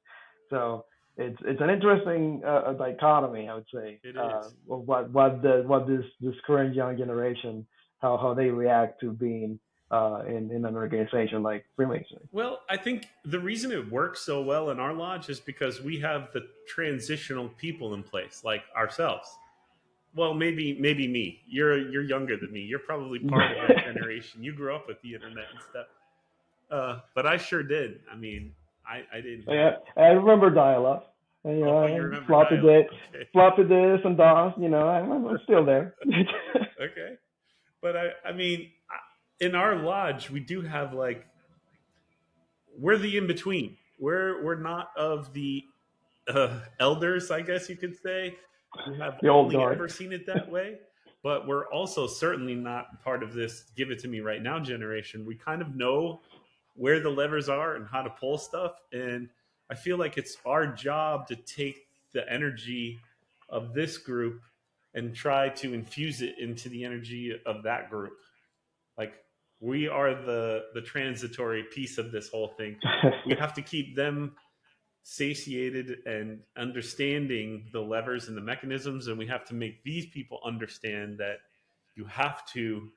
[SPEAKER 4] So it's an interesting dichotomy, I would say.
[SPEAKER 2] It is.
[SPEAKER 4] What this current young generation, how they react to being in an organization like Freemasonry.
[SPEAKER 2] Well, I think the reason it works so well in our lodge is because we have the transitional people in place, like ourselves. Well, maybe me. You're younger than me. You're probably part of that generation. You grew up with the internet and stuff. But I sure did. I mean, I didn't.
[SPEAKER 4] Yeah, I remember dial-up. You remember floppy disk, okay. Floppy disk and DOS. I'm still there.
[SPEAKER 2] Okay, but I mean, in our lodge, we do have we're the in between. We're not of the elders, I guess you could say. We have only ever seen it that way, but we're also certainly not part of this "give it to me right now" generation. We kind of know where the levers are and how to pull stuff, and I feel like it's our job to take the energy of this group and try to infuse it into the energy of that group. Like, we are the transitory piece of this whole thing. We have to keep them satiated and understanding the levers and the mechanisms, and we have to make these people understand that you have to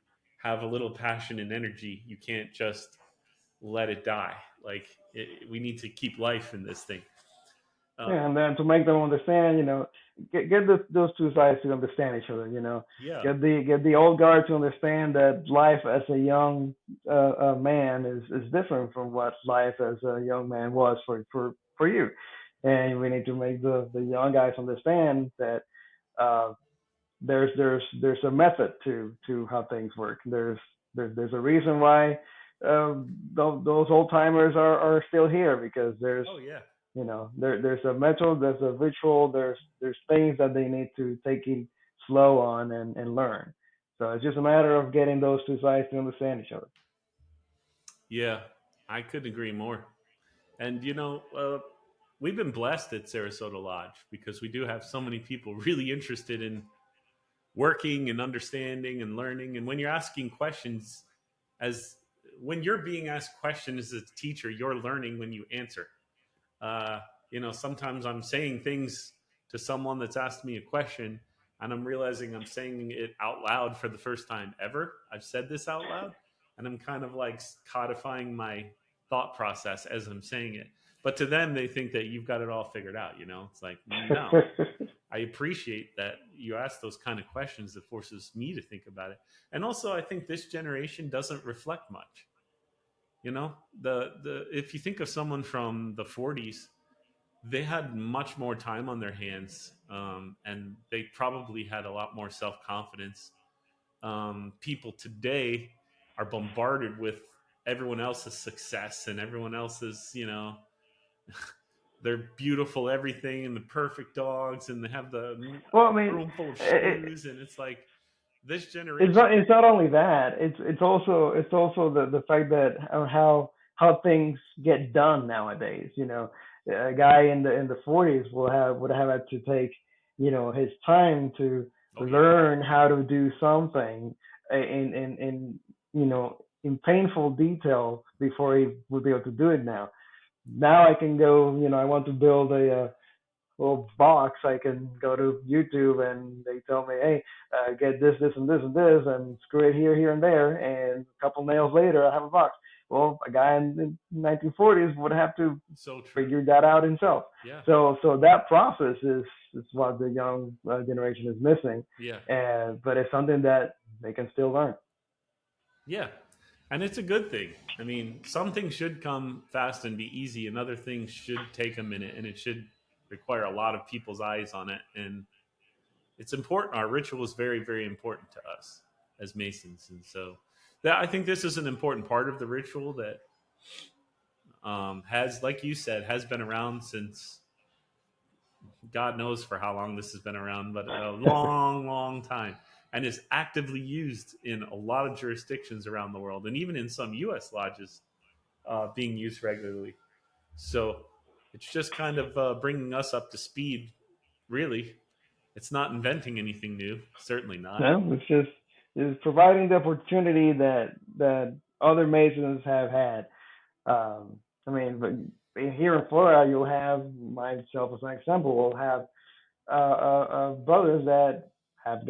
[SPEAKER 2] have a little passion and energy. You can't just let it die. We need to keep life in this thing.
[SPEAKER 4] And then to make them understand, get those two sides to understand each other.
[SPEAKER 2] Yeah.
[SPEAKER 4] Get the old guard to understand that life as a young man is different from what life as a young man was for you, and we need to make the young guys understand that there's a method to how things work. There's a reason why those old timers are still here, because there's there's a method, there's a ritual, there's things that they need to take it slow on and learn. So it's just a matter of getting those two sides to understand each other.
[SPEAKER 2] Yeah, I couldn't agree more. And we've been blessed at Sarasota Lodge because we do have so many people really interested in working and understanding and learning. And when you're asking questions, as when you're being asked questions as a teacher, you're learning when you answer. Uh, sometimes I'm saying things to someone that's asked me a question, and I'm realizing I'm saying it out loud for the first time ever. I've said this out loud, and I'm kind of like codifying my thought process as I'm saying it. But to them, they think that you've got it all figured out. It's like, no. I appreciate that you ask those kind of questions that forces me to think about it. And also, I think this generation doesn't reflect much. The if you think of someone from the 40s, they had much more time on their hands, and they probably had a lot more self-confidence. People today are bombarded with everyone else's success and everyone else's, they're beautiful everything and the perfect dogs, and they have the room full of shoes, and it's like this generation.
[SPEAKER 4] It's not only that. It's also the fact that how things get done nowadays. A guy in the 40s would have had to take his time to learn how to do something in painful detail before he would be able to do it now. Now I can go, I want to build a little box. I can go to YouTube and they tell me, hey, get this, this, and this, and this, and screw it here, here, and there, and a couple nails later, I have a box. Well, a guy in the 1940s would have to figure that out himself.
[SPEAKER 2] Yeah.
[SPEAKER 4] So that process is what the young generation is missing.
[SPEAKER 2] Yeah.
[SPEAKER 4] But it's something that they can still learn.
[SPEAKER 2] Yeah. And it's a good thing. I mean, some things should come fast and be easy, and other things should take a minute, and it should require a lot of people's eyes on it. And it's important. Our ritual is very, very important to us as Masons. And so I think this is an important part of the ritual that has, like you said, has been around since God knows for how long this has been around, but a long, long time. And is actively used in a lot of jurisdictions around the world, and even in some U.S. lodges being used regularly. So it's just kind of bringing us up to speed, really. It's not inventing anything new, certainly not.
[SPEAKER 4] No, it's providing the opportunity that other Masons have had. But here in Florida, you'll have, myself as an example, will have brothers that have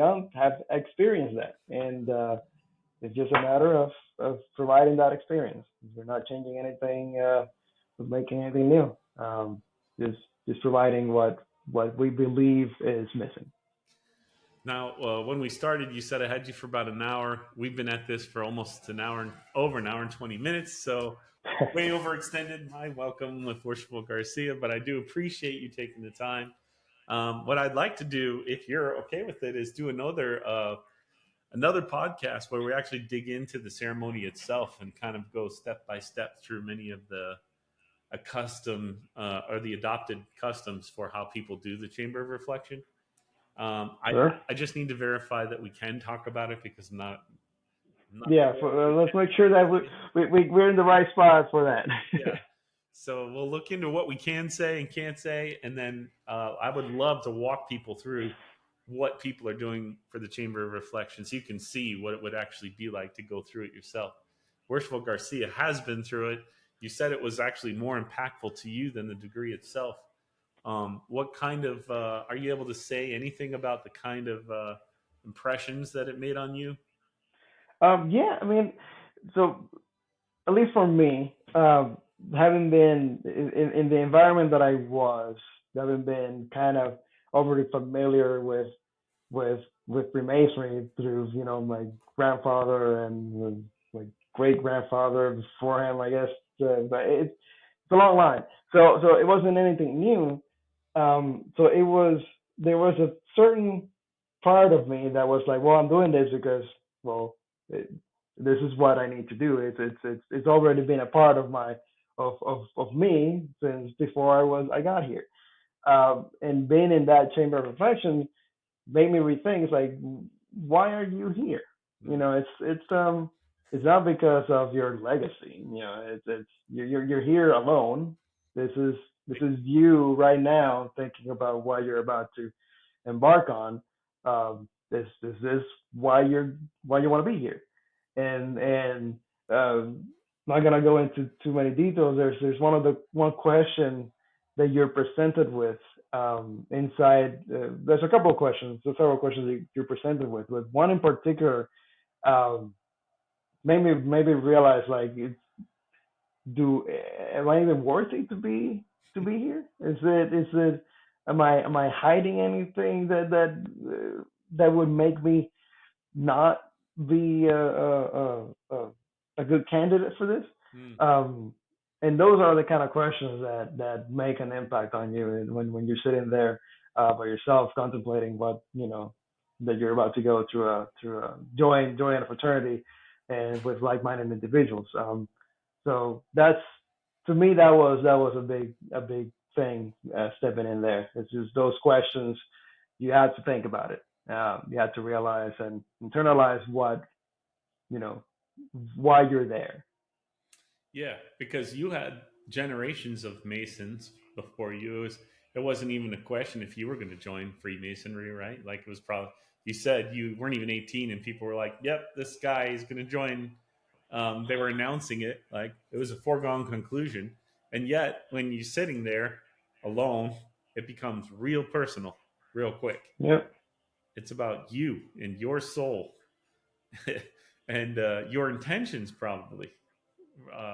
[SPEAKER 4] experienced that, and it's just a matter of providing that experience. We're not changing anything, making anything new. Just providing what we believe is missing.
[SPEAKER 2] Now, when we started, you said I had you for about an hour. We've been at this for almost over an hour and 20 minutes, so way overextended my welcome with Worshipful Garcia, but I do appreciate you taking the time. What I'd like to do, if you're okay with it, is do another podcast where we actually dig into the ceremony itself and kind of go step by step through many of the or the adopted customs for how people do the Chamber of Reflection.
[SPEAKER 4] Sure.
[SPEAKER 2] I just need to verify that we can talk about it because I'm not
[SPEAKER 4] yeah, let's make sure that we're in the right spot for that.
[SPEAKER 2] Yeah. So we'll look into what we can say and can't say, and then I would love to walk people through what people are doing for the Chamber of Reflection so you can see what it would actually be like to go through it yourself. Worshipful Garcia has been through it. You said it was actually more impactful to you than the degree itself. What kind of, are you able to say anything about the kind of impressions that it made on you?
[SPEAKER 4] Yeah, so at least for me, having been in the environment that I was, having been kind of overly familiar with Freemasonry through my grandfather and my great grandfather before him, I guess. But it's a long line, so it wasn't anything new. So there was a certain part of me that was like, well, I'm doing this because, well, this is what I need to do. It's already been a part of me since before I got here. And being in that Chamber of Reflection made me rethink. It's like, why are you here? It's not because of your legacy. It's you're here alone. This is This is you right now thinking about what you're about to embark on. This is why you want to be here, and not gonna go into too many details. There's one question that you're presented with inside. There's a couple of questions. There's several questions that you're presented with. With one in particular, um, maybe realize like do am I even worthy to be here? Is it am I hiding anything that would make me not be a good candidate for this? Um, and those are the kind of questions that make an impact on you when you're sitting there by yourself contemplating what that you're about to go through a join a fraternity and with like-minded individuals. So that's to me that was a big thing stepping in there. It's just those questions you had to think about it. You had to realize and internalize what you know why you're there.
[SPEAKER 2] Yeah, because you had generations of Masons before you. It wasn't even a question if you were going to join Freemasonry, right? Like it was probably you said you weren't even 18, and people were like, "Yep, this guy is going to join." They were announcing it like it was a foregone conclusion, and yet when you're sitting there alone, it becomes real personal, real quick.
[SPEAKER 4] Yep.
[SPEAKER 2] It's about you and your soul, and your intentions, probably.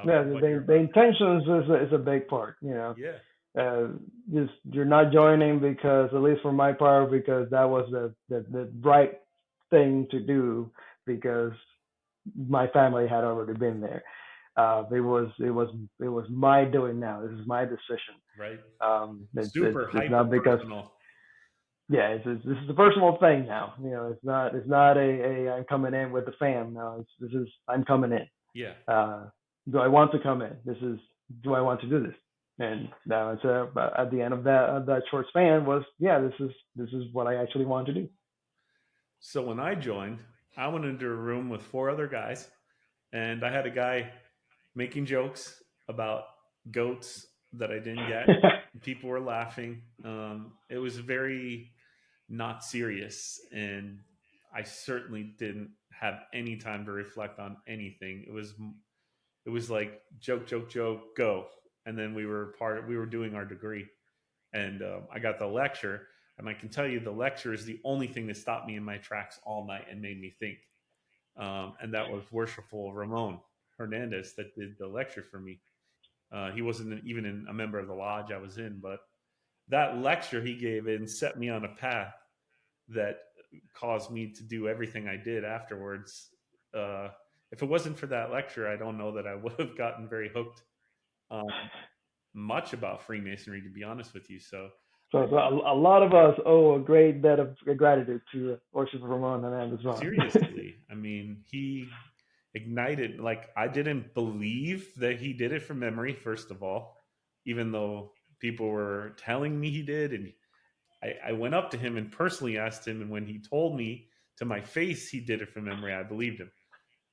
[SPEAKER 4] Yeah, the intentions is a big part.
[SPEAKER 2] Yeah.
[SPEAKER 4] Uh, just you're not joining because, at least for my part, because that was the right thing to do because my family had already been there. It was my doing now. This is my decision.
[SPEAKER 2] Right.
[SPEAKER 4] It's not because yeah, this is a personal thing now. It's not a I'm coming in with the fam. No, this is I'm coming in.
[SPEAKER 2] Yeah.
[SPEAKER 4] Do I want to come in? Do I want to do this? And now it's at the end of that short span was this is what I actually want to do.
[SPEAKER 2] So when I joined, I went into a room with 4 other guys, and I had a guy making jokes about goats that I didn't get. People were laughing. It was very not serious, and I certainly didn't have any time to reflect on anything. It was like joke, joke, joke, go, and then we were doing our degree, and I got the lecture, and I can tell you the lecture is the only thing that stopped me in my tracks all night and made me think, and that was Worshipful Ramon Hernandez that did the lecture for me. He wasn't even a member of the lodge I was in, but that lecture he gave and set me on a path that caused me to do everything I did afterwards. If it wasn't for that lecture, I don't know that I would have gotten very hooked much about Freemasonry, to be honest with you. So
[SPEAKER 4] a lot of us owe a great debt of gratitude to Worshipful Ramon Hernandez.
[SPEAKER 2] Seriously, I mean, he ignited, like, I didn't believe that he did it from memory, first of all, even though people were telling me he did. And I went up to him and personally asked him, and when he told me to my face he did it from memory, I believed him.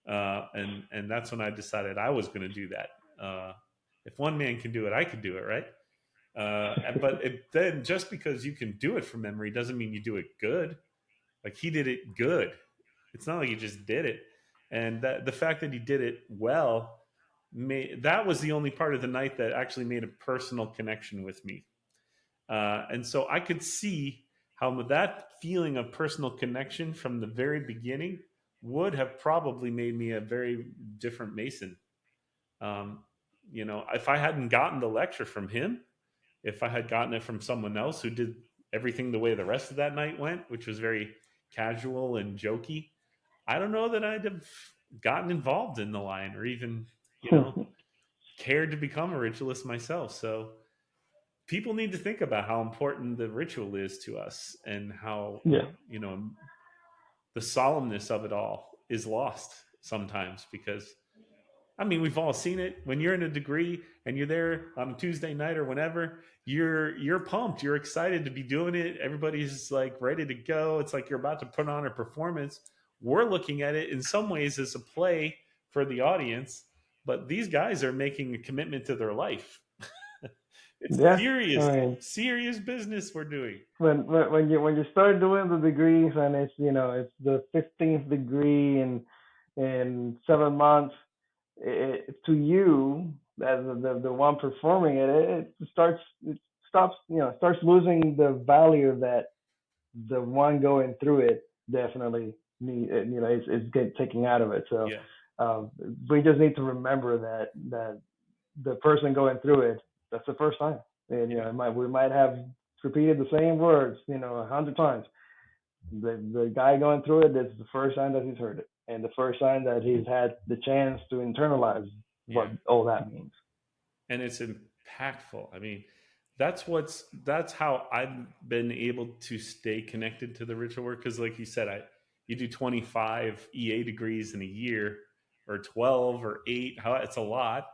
[SPEAKER 2] And that's when I decided I was going to do that. If one man can do it, I could do it, right? But then just because you can do it from memory doesn't mean you do it good. Like, he did it good. It's not like he just did it. And that the fact that he did it well, that was the only part of the night that actually made a personal connection with me. And so I could see how that feeling of personal connection from the very beginning would have probably made me a very different Mason. If I hadn't gotten the lecture from him, if I had gotten it from someone else who did everything the way the rest of that night went, which was very casual and jokey, I don't know that I'd have gotten involved in the line or even, cared to become a ritualist myself. So people need to think about how important the ritual is to us and how, the solemnness of it all is lost sometimes because, I mean, we've all seen it. When you're in a degree and you're there on a Tuesday night or whenever, you're pumped. You're excited to be doing it. Everybody's like ready to go. It's like you're about to put on a performance. We're looking at it in some ways as a play for the audience, but these guys are making a commitment to their life. It's
[SPEAKER 4] Yeah,
[SPEAKER 2] serious,
[SPEAKER 4] I mean,
[SPEAKER 2] serious business we're doing.
[SPEAKER 4] when you start doing the degrees and it's it's the 15th degree in 7 months, to you as the one performing it, it stops starts losing the value that the one going through it definitely is get taken out of it. So
[SPEAKER 2] Yeah,
[SPEAKER 4] we just need to remember that the person going through it, that's the first time. And
[SPEAKER 2] yeah,
[SPEAKER 4] we might have repeated the same words 100 times. The guy going through it, it's the first time that he's heard it, and the first time that he's had the chance to internalize
[SPEAKER 2] yeah.
[SPEAKER 4] what all that means.
[SPEAKER 2] And it's impactful. I mean, that's how I've been able to stay connected to the ritual work because, like you said, you do 25 EA degrees in a year, or 12 or 8. How it's a lot.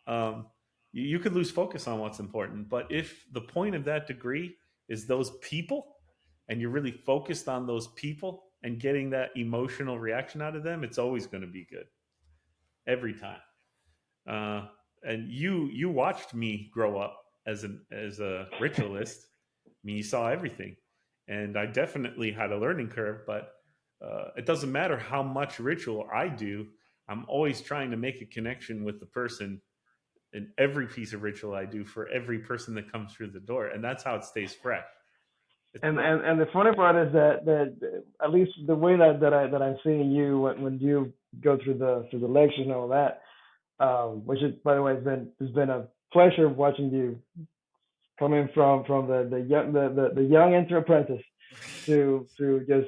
[SPEAKER 2] Um, you could lose focus on what's important. But if the point of that degree is those people, and you're really focused on those people and getting that emotional reaction out of them, it's always going to be good every time. uh, and you watched me grow up as a ritualist. I mean, you saw everything, and I definitely had a learning curve. But it doesn't matter how much ritual I do. I'm always trying to make a connection with the person in every piece of ritual I do for every person that comes through the door, and that's how it stays fresh. It's
[SPEAKER 4] And the funny part is that at least the way that I'm seeing you when you go through the lectures and all that, which is, by the way, has been a pleasure watching you coming from the young enter apprentice to just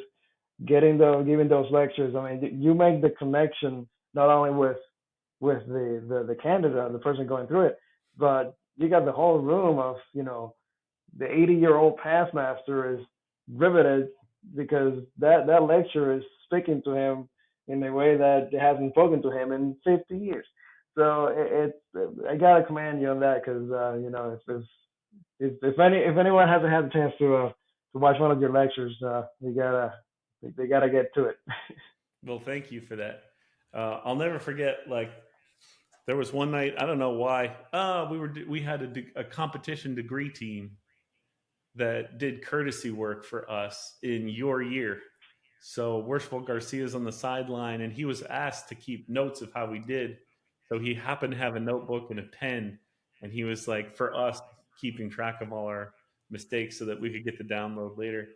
[SPEAKER 4] giving those lectures. I mean, you make the connection not only with the candidate, the person going through it, but you got the whole room of the 80-year-old past master is riveted because that lecture is speaking to him in a way that it hasn't spoken to him in 50 years. So I gotta commend you on that because if anyone hasn't had the chance to watch one of your lectures, they gotta get to it.
[SPEAKER 2] Well, thank you for that. I'll never forget. Like, there was one night, I don't know why. We had a competition degree team that did courtesy work for us in your year. So Worshipful Garcia's on the sideline, and he was asked to keep notes of how we did. So he happened to have a notebook and a pen, and he was like, for us, keeping track of all our mistakes so that we could get the download later.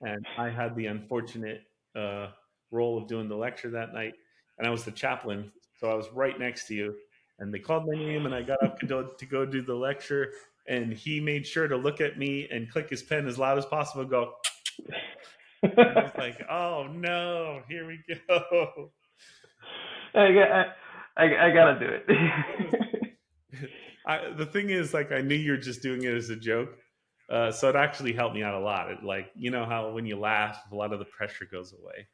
[SPEAKER 2] And I had the unfortunate uh, role of doing the lecture that night, and I was the chaplain, so I was right next to you. And they called my name, and I got up to go do the lecture. And he made sure to look at me and click his pen as loud as possible and go, and I was like, oh no, here we go.
[SPEAKER 4] I gotta do
[SPEAKER 2] It was, the thing is, like, I knew you were just doing it as a joke. So it actually helped me out a lot. It, like, you know how when you laugh, a lot of the pressure goes away.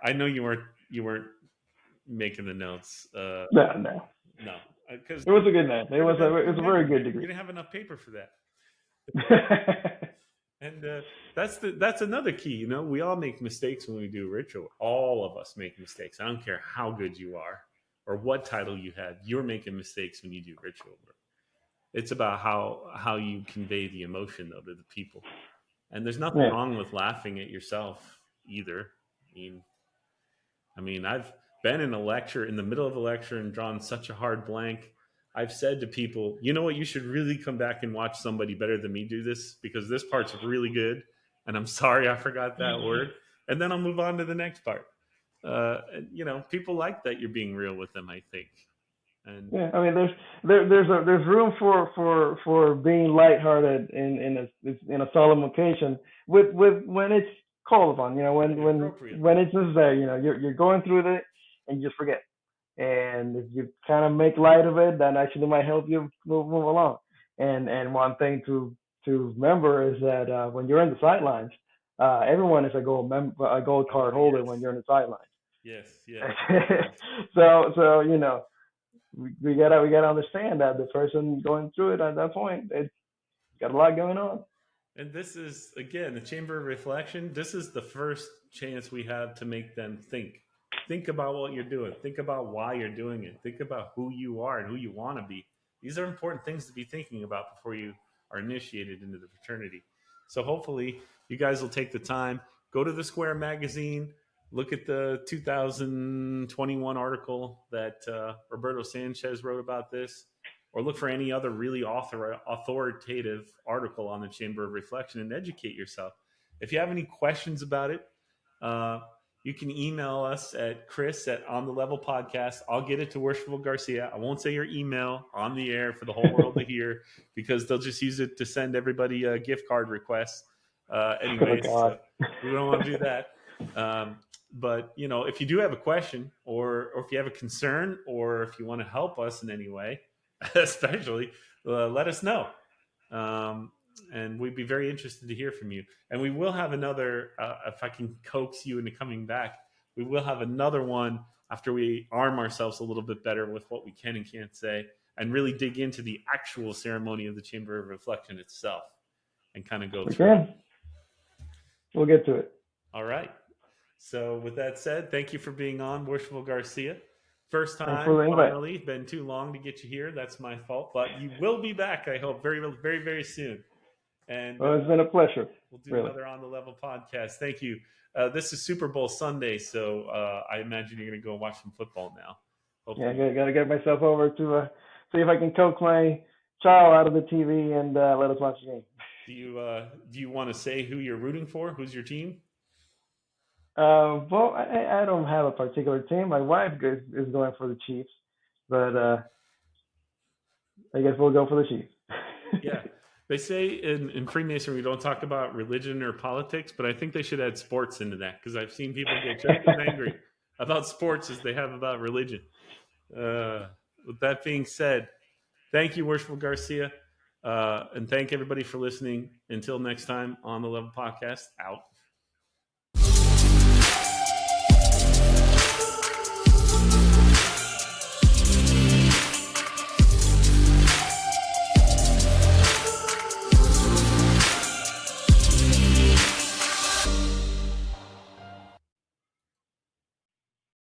[SPEAKER 2] I know you weren't making the notes.
[SPEAKER 4] No.
[SPEAKER 2] No, because
[SPEAKER 4] It was a good night. It was a very good
[SPEAKER 2] you
[SPEAKER 4] degree.
[SPEAKER 2] didn't have enough paper for that. And that's another key. You know, we all make mistakes when we do ritual. All of us make mistakes. I don't care how good you are or what title you had. You're making mistakes when you do ritual work. It's about how you convey the emotion, though, to the people. And there's nothing
[SPEAKER 4] Yeah.
[SPEAKER 2] wrong with laughing at yourself either. I've been in a lecture, in the middle of a lecture, and drawn such a hard blank. I've said to people, you know what, you should really come back and watch somebody better than me do this because this part's really good. And I'm sorry I forgot that word. And then I'll move on to the next part. People like that you're being real with them, I think. And
[SPEAKER 4] Yeah, I mean, there's room for being lighthearted in a solemn occasion with when it's called upon.
[SPEAKER 2] appropriate.
[SPEAKER 4] When it's necessary. You're going through it and you just forget. And if you kind of make light of it, that actually might help you move along. And one thing to remember is that when you're in the sidelines, everyone is a gold card holder when
[SPEAKER 2] Yes,
[SPEAKER 4] you're in the sidelines.
[SPEAKER 2] yes, yes.
[SPEAKER 4] So we gotta understand that the person going through it at that point, it's got a lot going on.
[SPEAKER 2] And this is, again, the chamber of reflection. This is the first chance we have to make them think. Think about what you're doing. Think about why you're doing it. Think about who you are and who you want to be. These are important things to be thinking about before you are initiated into the fraternity. So hopefully you guys will take the time, go to the Square magazine, look at the 2021 article that Roberto Sanchez wrote about this, or look for any other really authoritative article on the Chamber of Reflection and educate yourself. If you have any questions about it, uh, you can email us at Chris at On the Level Podcast. I'll get it to Worshipful Garcia. I won't say your email on the air for the whole world to hear because they'll just use it to send everybody a gift card request. Anyways,
[SPEAKER 4] God.
[SPEAKER 2] so we don't want to do that. But if you do have a question, or if you have a concern, or if you want to help us in any way, especially, let us know. And we'd be very interested to hear from you. And we will have another, if I can coax you into coming back, we will have another one after we arm ourselves a little bit better with what we can and can't say, and really dig into the actual ceremony of the Chamber of Reflection itself and kind of go through it.
[SPEAKER 4] We'll get to it.
[SPEAKER 2] All right. So with that said, thank you for being on, Worshipful Garcia. First time, finally. Been too long to get you here. That's my fault. But you will be back, I hope, very, very, very soon. And
[SPEAKER 4] well, it's been a pleasure.
[SPEAKER 2] We'll do another On the Level podcast. Thank you. This is Super Bowl Sunday, so I imagine you're going to go watch some football now. Hopefully.
[SPEAKER 4] Yeah, I got to get myself over to see if I can coax my child out of the TV and let us watch the game.
[SPEAKER 2] Do you want to say who you're rooting for? Who's your team?
[SPEAKER 4] Well, I don't have a particular team. My wife is going for the Chiefs, but I guess we'll go for the Chiefs.
[SPEAKER 2] Yeah. They say in Freemasonry we don't talk about religion or politics, but I think they should add sports into that because I've seen people get just as angry about sports as they have about religion. With that being said, thank you, Worshipful Garcia, and thank everybody for listening. Until next time, On the Level Podcast, out.